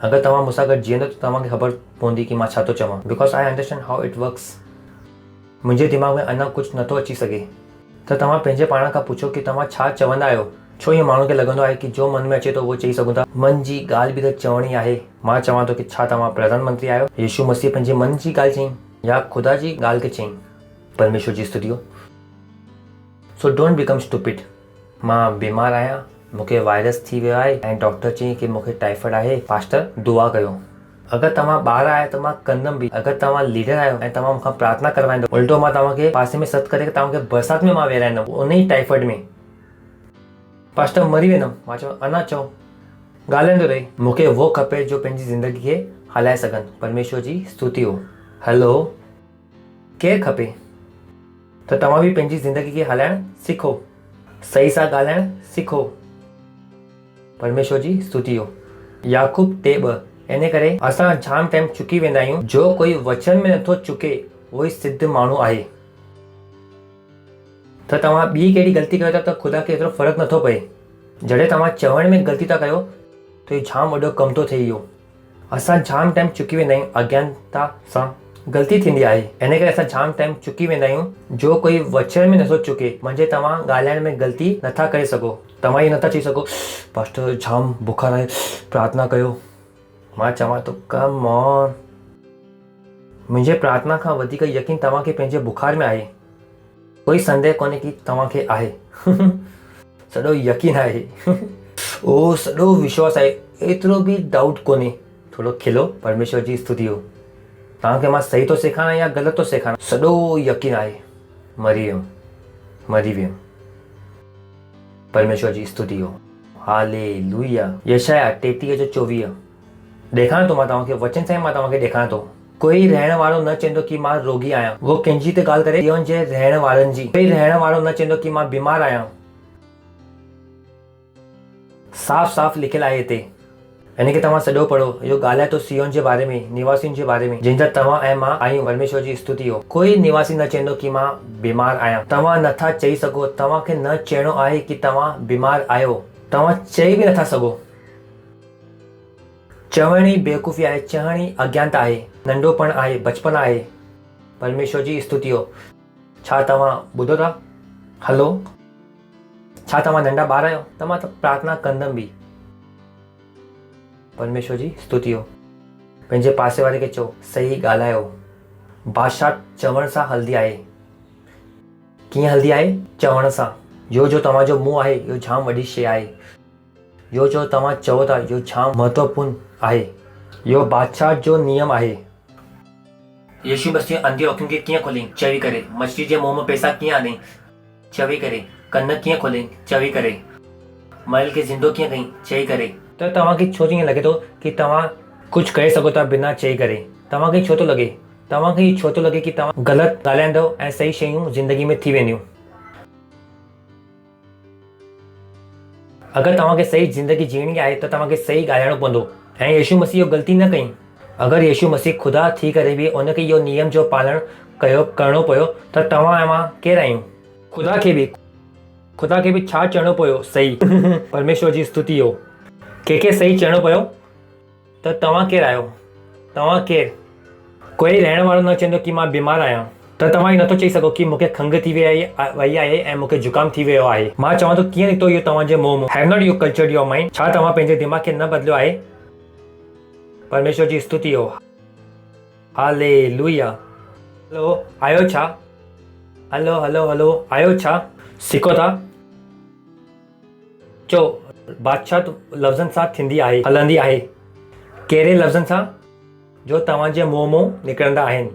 अगरि तव्हां मूंसां गॾु जीअंदो त तव्हांखे ख़बर पवंदी की मां छा थो चवां, because I understand how it works. मुंहिंजे दिमाग़ में अञा कुझु नथो अची सघे। त तव्हां पंहिंजे पाण खां पुछो की तव्हां छा चवंदा आहियो। छो ईअं माण्हू खे लॻंदो आहे की जो मन में अचे थो उहो चई सघूं था। मन जी ॻाल्हि बि त चवणी आहे। मां चवां थो की छा तव्हां प्रधानमंत्री आहियो? यीशु मसीह पंहिंजे मन जी ॻाल्हि चईं या ख़ुदा जी ॻाल्हि खे चईं? परमेश्वर जी स्तुति हो। So don't become stupid. मां बीमार आहियां, मूंखे वायरस थी वियो आहे ऐं डॉक्टर चईं की मूंखे टाइफाइड आहे, पास्टर दुआ कयो। अगरि तव्हां ॿार आहियो त मां कंदमि बि। अगरि तव्हां लीडर आहियो ऐं तव्हां मूंखां प्रार्थना करवाईंदो, उल्टो मां तव्हांखे पासे में सॾु करे तव्हांखे बरसाति में मां वेराईंदुमि, उन ई टाइफाइड में। पास्टर मरी वेंदुमि। मां चयो अञा चओ, ॻाल्हाईंदो रही। मूंखे उहो खपे जो पंहिंजी ज़िंदगी खे हलाए सघनि। परमेश्वर जी स्तुति हो। हलो, केरु खपे? त तव्हां बि पंहिंजी ज़िंदगी खे हलाइणु सिखो, सही सां ॻाल्हाइणु सिखो। परमेश्वर जी स्तुति हो। याकूब 3:2। इन करे असां जाम टाइम चुकी वेंदा आहियूं। जो कोई वचन में नथो चुके उहो ई सिद्ध माण्हू आहे। त तव्हां ॿी कहिड़ी ग़लती कयो था त ख़ुदा खे एतिरो फ़र्क़ु नथो पए। जॾहिं तव्हां चवण में ग़लती था कयो त इहो जाम वॾो कमु थो थिए। इहो असां जाम टाइम चुकी वेंदा आहियूं। अज्ञानता सां ग़लती थींदी आहे। इन करे असां जाम टाइम चुकी वेंदा आहियूं। जो कोई वचन में नथो चुके म्हणजे तव्हां ॻाल्हाइण में ग़लती नथा करे सघो। तव्हां इहो नथा चई सघो पास्टर जाम बुखार आहे, प्रार्थना कयो। मां चवां थो कम ऑन। मुंहिंजे प्रार्थना खां वधीक यकीन तव्हांखे पंहिंजे बुखार में आहे। कोई संदेह कोन्हे की तव्हांखे आहे सॼो यकीन आहे ओ सॼो विश्वास आहे। एतिरो बि डाउट कोन्हे। थोरो खिलो। परमेश्वर जी स्तुति हो। तव्हांखे मां सही थो सेखारां या ग़लति थो सेखारां, सॼो यकीन आहे। मरी वियुमि। परमेश्वर जी स्तुति हो। हालेलुया। यशाया 33:24। ॾेखारियां थो मां तव्हांखे वचन सां। मां तव्हांखे ॾेखारियां थो। कोई रहण वारो न चवंदो की मां रोगी आहियां। उहो कंहिंजी त ॻाल्हि करे, सियोन जे रहण वारनि जी। कोई रहण वारो न चवंदो की मां बीमार आहियां। साफ़ साफ़ लिखियलु आहे हिते। इन खे तव्हां सॼो पढ़ो। इहो ॻाल्हाए थो सियोन जे बारे में, निवासियुनि जे बारे में, जंहिंजा तव्हां ऐं मां आहियूं। परमेश्वर जी स्तुति हो। कोई निवासी न चवंदो की मां बीमार आहियां। तव्हां नथा चई सघो। तव्हांखे न चवणो आहे की तव्हां बीमार आहियो। तव्हां चई बि नथा सघो। चवण ई बेवकूफ़ी आहे। चवण ई अज्ञानता आहे, नंढोपण आहे, बचपन आहे। परमेश्वर जी स्तुति हो। छा तव्हां ॿुधो था? हलो, छा तव्हां नंढा ॿार आहियो? त मां प्रार्थना कंदमि बि। परमेश्वर जी स्तुति हो। पंहिंजे पासे वारे खे चओ सही ॻाल्हायो। बादशाह चवण सां हलंदी आहे। कीअं हलंदी आहे? चवण सां। जो तव्हांजो मुंहुं आहे इहो जाम वॾी शइ आहे। जो तव्हां चओ था इहो जाम महत्वपूर्ण आहे। इहो बादशाह जो नियम आहे। यीशु मसीह अंधी अखियुनि खे कीअं खोलियईं? चवी करे। मछली जे मुंहं में पैसा कीअं आणई? चवी करे। कन कीअं खोलियईं? चवी करे। मयल खे ज़िंदो कीअं कयईं? चई करे। त तव्हांखे छो ईअं लॻे थो की तव्हां कुझु करे सघो था बिना चई करे? तव्हांखे छो थो लॻे? तव्हांखे छो थो लॻे की तव्हां ग़लति ॻाल्हाईंदव ऐं सही शयूं ज़िंदगी में थी वेंदियूं? अगरि तव्हांखे सही ज़िंदगी जीअणी आहे त तव्हांखे सही ॻाल्हाइणो पवंदो। ऐं यीशु मसीह इहो ग़लती न कई। अगरि यीशु मसीह ख़ुदा थी करे बि उनखे इहो नियम जो पालन करणो पियो त तव्हां ऐं मां केरु आहियूं? ख़ुदा खे बि छा चवणो पियो? सही। परमेश्वर जी स्तुति हो। कंहिंखे सही चवणो पियो त तव्हां केरु आहियो? तव्हां केरु? कोई रहण वारो न चवंदो की मां बीमार आहियां। त तव्हां इहो नथो चई सघो की मूंखे खंघि थी वई आहे ऐं मूंखे जुकाम थी वियो आहे। मां चवां थो कीअं निकितो इहो तव्हांजे मुंहं मां? Have not you cultured your mind? छा तव्हां पंहिंजे दिमाग़ खे न बदिलियो आहे? परमेश्वर जी स्तुति हो। हालेलुया। हलो, आयो छा? हलो, आयो छा? सिखो था? चो बादशाह लफ़्ज़नि सां थींदी आहे, हलंदी आहे। कहिड़े लफ़्ज़नि सां? जो तव्हांजे मुंहं मां निकिरंदा आहिनि।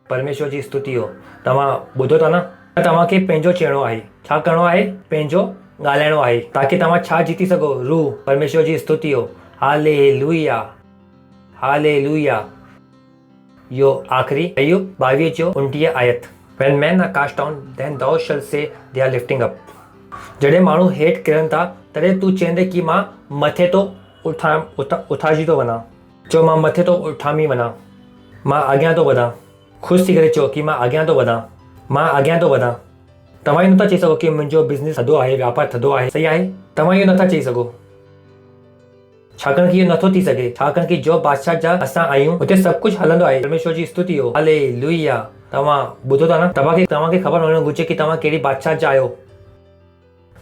परमेश्वर जी स्तुति हो। तव्हां ॿुधो था न? तव्हांखे पंहिंजो चइणो आहे। छा करिणो आहे? पंहिंजो ॻाल्हाइणो आहे ताकी तव्हां छा जीती सघो? रूह परमेश्वर जी स्तुति हो। Hallelujah hallelujah. यो आख़िरी अय्यूब 22 जो 29 आयत। When men are cast down, then thou shalt say they are lifting up. जॾहिं माण्हू हेठि किरनि था तॾहिं तूं चवंदे कि मां मथे तो उथाजी थो वञा। चओ मां मथे तो उठामी वञा, मां अॻियां थो वधां। ख़ुशि थी करे चओ कि मां अॻियां थो वधां, मां अॻियां थो वधां। तव्हां इहो नथा चई सघो कि मुंहिंजो बिज़नेस थधो आहे, वापारु थधो आहे, सही आहे? तव्हां इहो नथा चई सघो छाकाणि कि इहो नथो थी सघे, छाकाणि कि जो बादशाह जा असां आहियूं उते सभु कुझु हलंदो आहे। परमेश्वर जी स्तुति हो। हालेलुया। तव्हां ॿुधो था न? तव्हांखे ख़बर हुअणु घुरिजे कि तव्हां कहिड़ी बादशाह जा आहियो।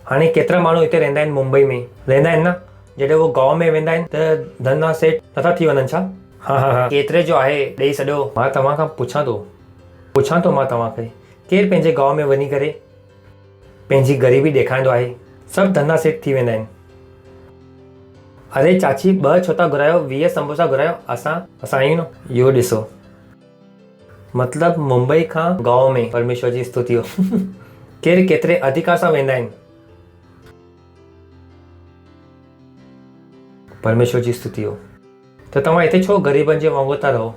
हाणे केतिरा माण्हू हिते रहंदा आहिनि, मुंबई में रहंदा आहिनि न, जॾहिं उहो गांव में वेंदा आहिनि त धंधा सेट नथा थी वञनि छा? हा केतिरे जो आहे ॾेई छॾियो। मां तव्हां खां पुछां थो मां तव्हांखे, केरु पंहिंजे गांव में वञी करे पंहिंजी ग़रीबी ॾेखारींदो आहे? सभु धंधा सेट थी वेंदा आहिनि। अरे चाची 2 छो था घुरायो, 20 समोसा घुरायो, असां आहियूं न। इहो ॾिसो, मतिलबु मुंबई खां गांव में परमेश्वर जी स्तुति हो। केरु केतिरे अधिकार सां वेंदा आहिनि। परमेश्वर जी स्तुति हो। त तव्हां हिते छो ग़रीबनि जे वांगुरु था रहो?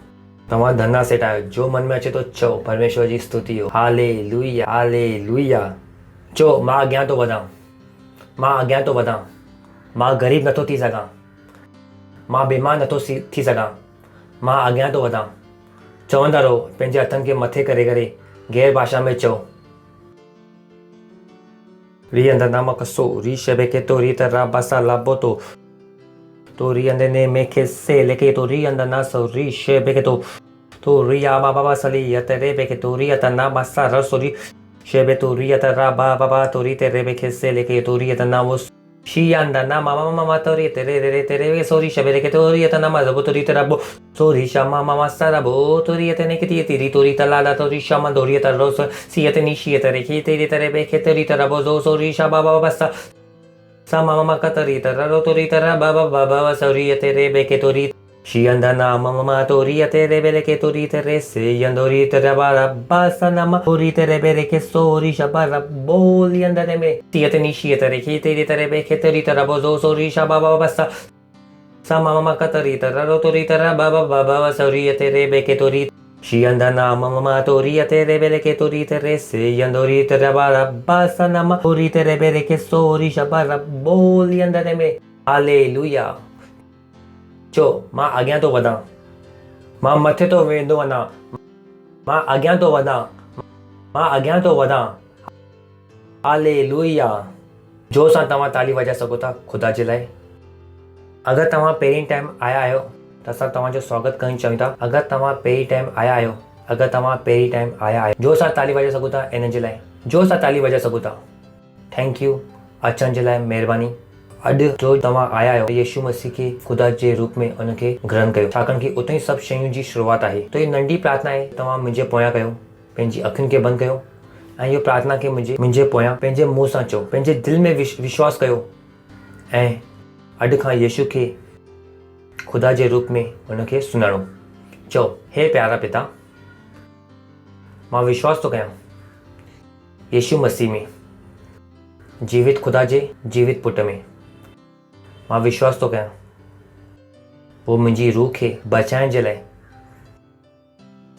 तव्हां धंधा सेट आहियो, जो मन में अचे थो चओ परमेश्वर जी स्तुति हो। Hallelujah hallelujah. चओ मां अॻियां थो वधां, मां अॻियां थो वधां, मां ग़रीब नथो थी सघां, मां बीमार नथो थी सघां, मां अॻियां थो वधां। चवंदा रहो, पंहिंजे हथनि खे मथे करे करे गैर भाषा में चओ। री अंदर नाम कसो री शबे के तो री तरा बासा लाबो तो री अंदर ने में के से लेके तो री अंदर ना सो री शबे के तो री आ बाबा सली यतरे बे के तो री अता ना बासा रसोरी शबे तो री अतरा बाबा तो री तेरे बे के से लेके तो री अता ना वो शी अंदर ना मामा मामा तो री तेरे रे तेरे वे सोरी शबे लेके तो री अता ना मा जबो तो री तेरा बो सोरी शामा मामा सारा बो तो री अते ने के तेरी तो री तलाला तो री शामा तो री अता रोस सी अते नी शी अते रे के तेरी तेरे बे के तेरी तेरा बो जो सोरी शा बाबा बसा सा मामा का तरी तरा रो तो री तरा बाबा बाबा सोरी अते रे बे के तो री शी अंदर ना मामा तो री अते रे बे के तो री तेरे से यंदोरी तेरा बारा बासा नामा तो री तेरे बे के सोरी शा बारा बोली अंदर में सी अते नी शी अते रे के तेरी तेरे बे के तेरी तेरा बो जो सोरी शा बाबा बसा सा मामा का तरी तरा रो तो री तरा बाबा बाबा सोरी अते रे बे के तो री शी अंदर ना मामा तो री अते रे बे के तो री तेरे से यंदोरी तेरा बारा बासा नामा तो री तेरे बे के सोरी शा बारा बोली अंदर में। हालेलुया। चो मां अॻियां थो वधां, मां मथे तो वेंदो वञा, मां अॻियां थो वधां, मां अॻियां थो वधां। हालेलुया। जो सां तव्हां ताली वॼाए सघो था ख़ुदा जे लाइ। अगरि तव्हां पहिरीं टाइम आया आहियो त असां तव्हांजो स्वागत करणु चाहियूं था। अगरि तव्हां पहिरीं टाइम आया आहियो, जो सां ताली वॼाए सघो था इन जे लाइ, जो सां ताली वॼाए सघो था। थैंक यू अचण जे लाइ, महिरबानी। अॼु जो तव्हां आया आहियो यीशु मसीह खे ख़ुदा जे रूप में उनखे ग्रहण कयो, छाकाणि कि उते ई सभु शयूं जी शुरूआत आहे। त इहा नंढी प्रार्थना आहे, तव्हां मुंहिंजे पोयां कयो, पंहिंजी अखियुनि खे बंदि कयो ऐं इहो प्रार्थना खे मुंहिंजे पोयां पंहिंजे मुंहं सां चओ, पंहिंजे दिलि में विश्वास कयो ऐं अॼु खां यीशु खे ख़ुदा जे रूप में उनखे सुञाणो। चओ, हे प्यारा पिता, मां विश्वास थो कयां यीशु मसीह में, जीवित ख़ुदा जे जीवित पुट में। मां विश्वास थो कयां वो मुंहिंजी रूह खे बचाइण जे लाइ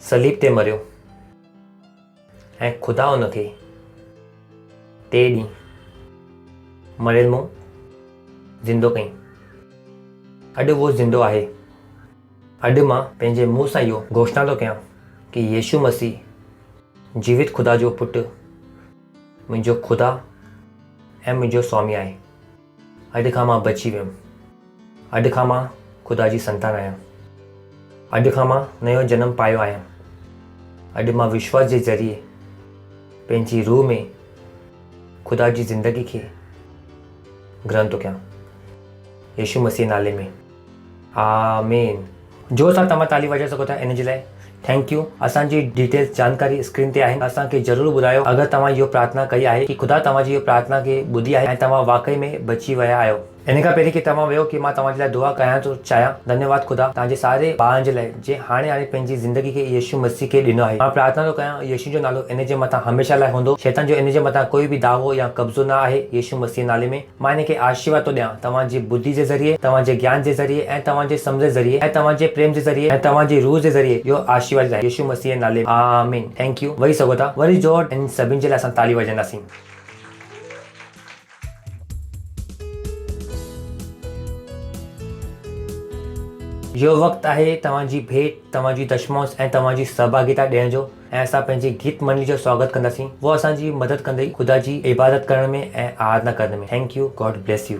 सलीब ते मरियो ऐं ख़ुदा उनखे 3 ॾींहं मरियल मां ज़िंदो कई। अॼु वो ज़िंदो आहे। अॼु मां पंहिंजे मुंहं सां इहो घोषणा थो कयां कि यीशु मसीह जीवित ख़ुदा जो पुटु, मुंहिंजो ख़ुदा ऐं मुंहिंजो स्वामी आहे। अॼु खां मां बची वियुमि। अॼु खां मां ख़ुदा जी संतान आहियां। अॼु खां मां नयो जनम पायो आहियां। अॼु मां विश्वास जे ज़रिए पंहिंजी रूह में ख़ुदा जी ज़िंदगी खे ग्रहण थो कयां यीशु मसीह नाले में। आमीन। जो सां तव्हां ताली वॼाए सघो था इन जे लाइ थैंक यू। असांजी डिटेल्स जानकारी स्क्रीन ते आहिनि, असांखे ज़रूरु ॿुधायो अगरि तव्हां इहो प्रार्थना कई आहे कि ख़ुदा तव्हांजी इहो प्रार्थना खे ॿुधी आहे ऐं तव्हां वाक़ई में बची विया आहियो। इन खां पहिरीं की तव्हां वियो की मां तव्हांजे लाइ दुआ कयां थो चाहियां। धन्यवाद ख़ुदा तव्हांजे सारे ॿारनि जे लाइ जे हाणे पंहिंजी ज़िंदगी खे यीशु मसीह खे ॾिनो आहे। मां प्रार्थना थो कयां यीशु जो नालो इन जे मथां हमेशह लाइ हूंदो। शैतान जो इन जे मथां कोई बि दावो या कब्ज़ो न आहे यीशु मसीह नाले में। मां इन खे आशीर्वाद थो ॾियां तव्हांजी बुद्धि जे ज़रिए, तव्हांजे ज्ञान जे ज़रिए ऐं तव्हांजे सम्झ जे ज़रिए ऐं तव्हांजे प्रेम जे ज़रिए ऐं तव्हांजी रूह जे ज़रिए इहो आशीर्वाद आहे यीशु मसीह नाले में। आमीन। Thank you. वही सघो था वरी जोर इन सभिनि जे लाइ असां ताली वॼाईंदासीं। इहो वक़्तु आहे तव्हांजी भेंट, तव्हांजी दशमोस ऐं तव्हांजी सहभागिता ॾियण जो ऐं असां पंहिंजी गीत मंडली जो स्वागत कंदासीं। वो असांजी मदद कंदई ख़ुदा जी इबादत करण में ऐं आराधना करण में। Thank you. God bless you.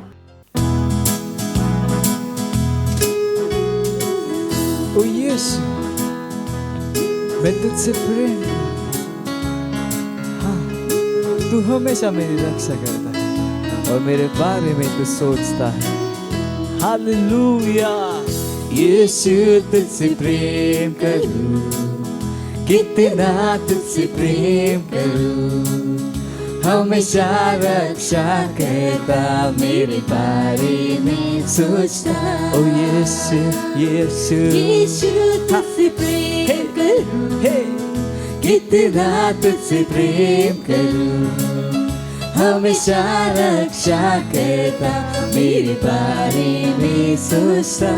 ओ यीशु मैं तुझसे प्रेम, हाँ तू हमेशा मेरी रक्षा करता है और मेरे बारे में तू सोचता है। हालेलुया। यीशु तुझसे प्रेम करूं, कितना तुझसे प्रेम करूं, हमेशा रक्षा करता मेरे बारे में सोचता। ओ यीशु यीशु यीशु तुझसे प्रेम करूं, कितना तुझसे प्रेम करूं, हमेशा रक्षा करता मेरे बारे में सोचता।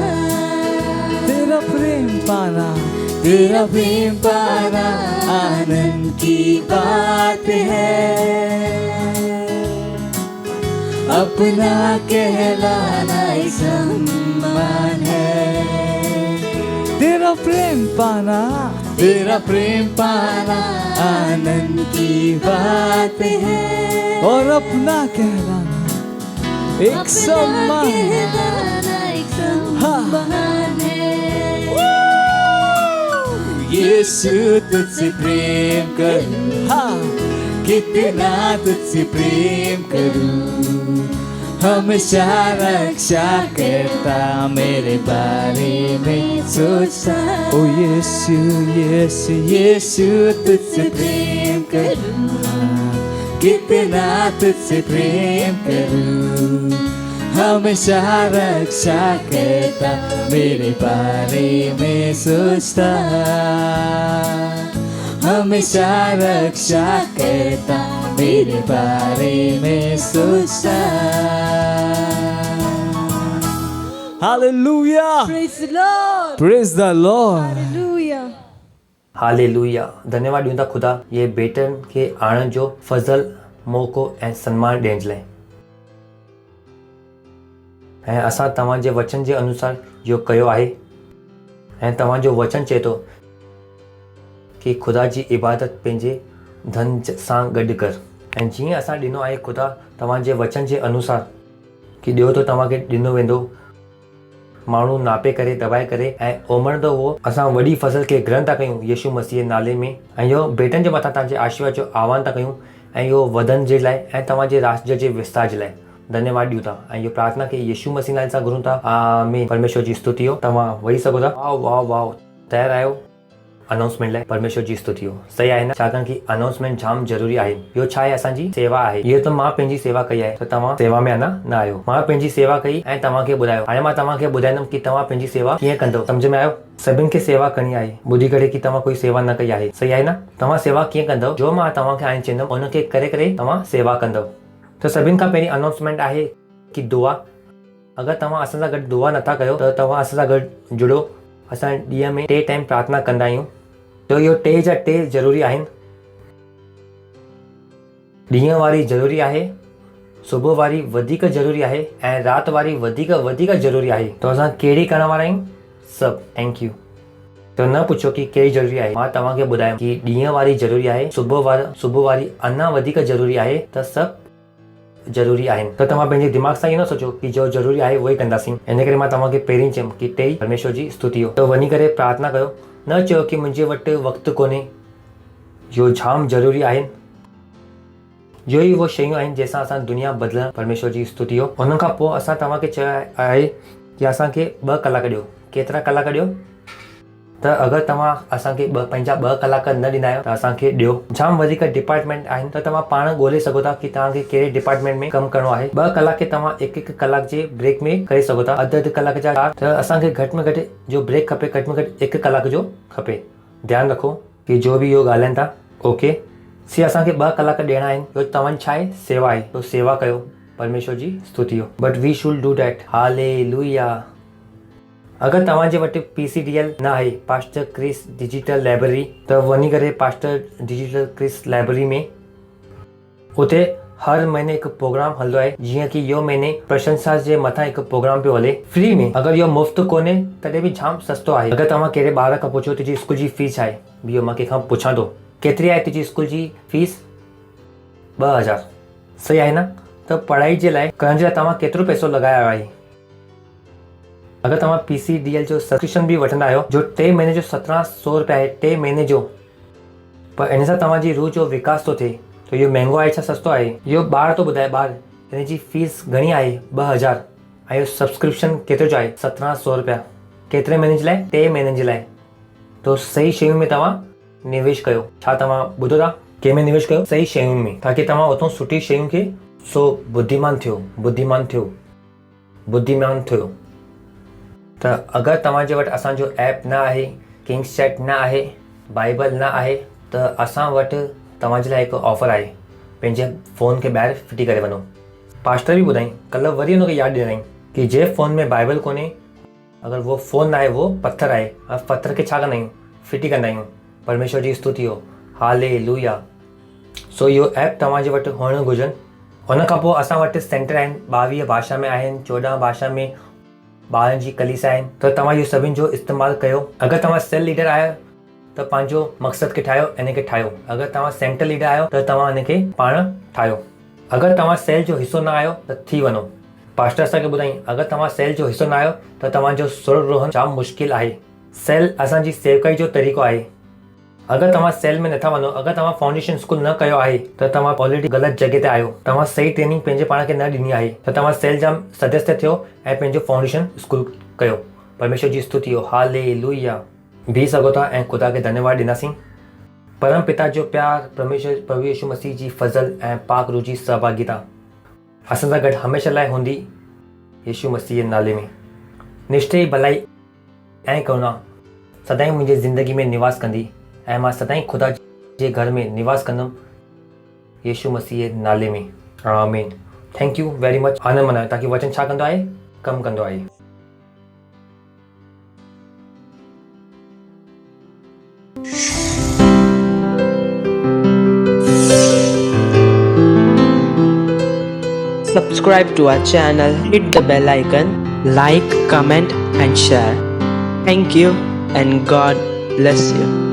तेरा प्रेम पाना, तेरा प्रेम पाना आनंद की बात है, अपना कहलाना एक सम्मान है। तेरा प्रेम पाना, तेरा प्रेम पाना आनंद की बात है और अपना कहलाना एक सम्मान है। यीशु तुझसे प्रेम करूं, हाँ कितना तुझसे प्रेम करूं, हमेशा रक्षा करता मेरे बारे में सोचता। ओ यीशु यीशु यीशु तुझसे प्रेम करूं, हाँ कितना तुझसे प्रेम करूं, हमेशा रक्षा करता मेरे बारे में सोचता, हमेशा रक्षा करता मेरे बारे में सोचता। Hallelujah. Praise the Lord. Praise the Lord. Hallelujah. Hallelujah. धन्यवाद ॾियूं था ख़ुदा ये बेटनि खे आणण जो फज़ल, मौक़ो ऐं सन्मान ॾियण जे लाइ। ऐं असां तव्हांजे वचन जे अनुसार इहो कयो आहे ऐं तव्हांजो वचन चए थो कि ख़ुदा जी इबादत पंहिंजे धन सां गॾु कर। ऐं जीअं असां ॾिनो आहे ख़ुदा तव्हांजे वचन जे अनुसार कि ॾियो तो तव्हांखे ॾिनो वेंदो, माण्हू नापे करे दबाए करे ऐं ओमड़ंदो उहो। असां वॾी फसल खे ग्रहण था कयूं यीशु मसीह नाले में ऐं इहो बेटनि जे मथां तव्हांजे आशीर्वाद जो आह्वान था कयूं ऐं इहो वधण जे लाइ ऐं तव्हांजे राज्य जे विस्तार जे लाइ धन्यवाद ॾियूं था ऐं इहो प्रार्थना खे यीशु मसीह नाले सां घुरूं था। आमीन। परमेश्वर जी स्तुति हो। तव्हां वेही सघो था। वाह वाह वाह। तयार आहियो अनाउंसमेंट लाइ? परमेश्वर जी स्तुति हो। सही आहे न? छाकाणि कि अनाउंसमेंट जाम ज़रूरी आहे। ॿियो छा आहे? असांजी सेवा आहे। इहो त मां पंहिंजी सेवा कई आहे त तव्हां सेवा में न आहियो। मां पंहिंजी सेवा कई ऐं तव्हांखे ॿुधायो। हाणे मां तव्हांखे ॿुधाईंदुमि कि तव्हां पंहिंजी सेवा कीअं कंदव। सम्झ में आयो? सभिनि खे सेवा करणी आहे। ॿुधी करे कि तव्हां कोई सेवा न कई आहे। सही आहे न? तव्हां सेवा कीअं कंदव? जो मां तव्हांखे हाणे चवंदुमि उनखे करे करे तव्हां सेवा कंदव। त सभिनि खां पहिरीं अनाउंसमेंट आहे कि दुआ। अगरि तव्हां असां सां गॾु दुआ नथा कयो त तव्हां असां सां गॾु जुड़ो। असां ॾींहं में 3 टाइम प्रार्थना कंदा आहियूं। तो इहो 3 जा 3 ज़रूरी आहिनि। ॾींहं वारी ज़रूरी आहे, सुबुह वारी वधीक ज़रूरी आहे ऐं राति वारी वधीक ज़रूरी आहे। तो असां कहिड़ी करण वारा आहियूं? सभु। Thank you. तो न पुछो कि कहिड़ी ज़रूरी आहे। मां तव्हांखे ॿुधायां कि ॾींहं वारी ज़रूरी आहे, सुबुह वारी अञा वधीक ज़रूरी आहे, त सभु ज़रूरी आहिनि। त तव्हां पंहिंजे दिमाग़ सां इहो न सोचो कि जो ज़रूरी आहे उहो ई कंदासीं। इन करे मां तव्हांखे पहिरीं चयुमि कि 3 परमेश्वर जी स्तुति हो। त वञी करे प्रार्थना कयो। न चयो कि मुंहिंजे वटि वक़्तु कोन्हे। इहो जाम ज़रूरी आहिनि। इहो ई उहो शयूं आहिनि जंहिंसां असां दुनिया बदिलण। परमेश्वर जी स्तुति हो। उन खां पोइ असां तव्हांखे चयो आहे कि असांखे 2 कलाक ॾियो। केतिरा कलाक ॾियो? त अगरि तव्हां असांखे पंहिंजा 2 कलाक न ॾींदा आहियो त असांखे ॾियो। जाम वधीक डिपार्टमेंट आहिनि त तव्हां पाण ॻोल्हे सघो था कि तव्हांखे कहिड़े डिपार्टमेंट में कमु करिणो आहे। 2 कलाक तव्हां 1-1 कलाक जे ब्रेक में करे सघो था, अधु कलाक जा। त असांखे घटि में घटि जो ब्रेक खपे, घटि में घटि 1 कलाक जो खपे। ध्यानु रखो कि जो बि इहो ॻाल्हाइनि था, ओके सी असांखे 2 कलाक ॾियणा आहिनि। जो तव्हां छा आहे, सेवा आहे, तो सेवा कयो, परमेश्वर जी स्तुति हो। But we should do that. Hallelujah. अगर तव्हांजे वटि PCDL न आहे, पास्टर क्रिस डिजिटल लाइब्रेरी, त वञी करे पास्टर डिजिटल क्रिस लाइब्रेरी में उते हर महीने हिकु प्रोग्राम हलंदो आहे। जीअं कि इहो महीने प्रशंसा जे मथां हिकु प्रोग्राम पियो हले फ्री में। अगरि इहो मुफ़्त कोन्हे तॾहिं बि जाम सस्तो आहे। अगरि तव्हां कहिड़े ॿार खां पुछो तुंहिंजी स्कूल जी फीस आहे, बीहो मां कंहिंखां पुछां थो केतिरी आहे तुंहिंजी स्कूल जी फीस? 2000। सही आहे न? त पढ़ाई जे लाइ करण जे लाइ तव्हां केतिरो पैसो लॻायो आहे? अगर तव्हां PCDL जो सब्सक्रिप्शन भी वठंदा आहियो जो 3 महीने जो 1700 रुपया आहे, 3 महीने जो, पर इन सां तव्हांजी रूह जो विकास थो थिए। तो इहो महांगो आहे छा सस्तो आहे? इहो ॿार थो ॿुधाए, ॿार हिन जी फीस घणी आहे? 2000। ऐं इहो सब्सक्रिप्शन केतिरो जो आहे? 1700 रुपया। केतिरे महीने जे लाइ? 3 महीननि जे लाइ। तो सही शयुनि में तव्हां निवेश कयो। छा तव्हां ॿुधो था? कंहिं में निवेश कयो? सही शयुनि में, ताकि तव्हां उतां सुठी शयुनि खे सो बुद्धिमान थियो, बुद्धिमान थियो, बुद्धिमान थियो। त अगरि तव्हांजे वटि असांजो ऐप न आहे, किंग्स चैट न आहे, बाइबल न आहे, त असां वटि तव्हांजे लाइ हिकु ऑफर आहे। पंहिंजे फ़ोन खे ॿाहिरि फिटी करे वञो। पास्टर बि ॿुधाई, कल्ह वरी हुनखे यादि ॾियाराई कि जे फ़ोन में बाइबल कोन्हे, अगरि वो फ़ोन न आहे, वो पत्थर आहे। पत्थर खे छा कंदा आहियूं? फिटी कंदा आहियूं। परमेश्वर जी स्तुति हो। हालेलुया। सो इहो ऐप तव्हांजे वटि हुअणु घुरिजनि। हुन खां पोइ असां वटि सेंटर आहिनि, 22 भाषा में आहिनि, 14 भाषा में ॿारनि जी कलीसा आहिनि। त तव्हां इहो सभिनि जो इस्तेमालु कयो। अगरि तव्हां सेल लीडर आहियो त पंहिंजो मक़सद खे ठाहियो, इन खे ठाहियो। अगरि तव्हां सेंटर लीडर आहियो त तव्हां इन खे पाण ठाहियो। अगरि तव्हां सेल जो हिसो न आहियो त थी वञो। पास्टर असांखे ॿुधाई, अगरि तव्हां सेल जो हिसो न आहियो त तव्हांजो स्वर्ग रोहन जाम मुश्किल आहे। सेल असांजी सेवकाई जो तरीक़ो आहे। अगरि तव्हां सेल में नथा वञो, अगरि तव्हां फाउंडेशन स्कूल न कयो आहे त तव्हां ऑलरेडी ग़लति जॻह ते आहियो। तव्हां सही ट्रेनिंग पंहिंजे पाण खे न ॾिनी आहे। त तव्हां सेल जा सदस्य थियो ऐं पंहिंजो फाउंडेशन स्कूल कयो। परमेश्वर जी स्तुति हो। हालेलुया। बीह सघो था ऐं ख़ुदा खे धन्यवाद ॾींदासीं। परम पिता जो प्यार, परमेश्वर प्रभु यीशु मसीह जी फज़ल ऐं पाक रूह जी सहभागिता असां सां गॾु हमेशह लाइ हूंदी। यीशु मसीह जे नाले में निश्चय भलाई ऐं करुणा सदाईं मुंहिंजी ज़िंदगी में निवास कंदी ऐं मां सदाईं ख़ुदा जे घर में निवास कंदुमि। यीशु मसीह जे नाले में आमीन। Thank you very much. आनंद मनायो, ताकि वचन छा कंदो आहे? कमु कंदो आहे। Subscribe to our channel, hit the bell icon, like, comment and share. Thank you and God bless you.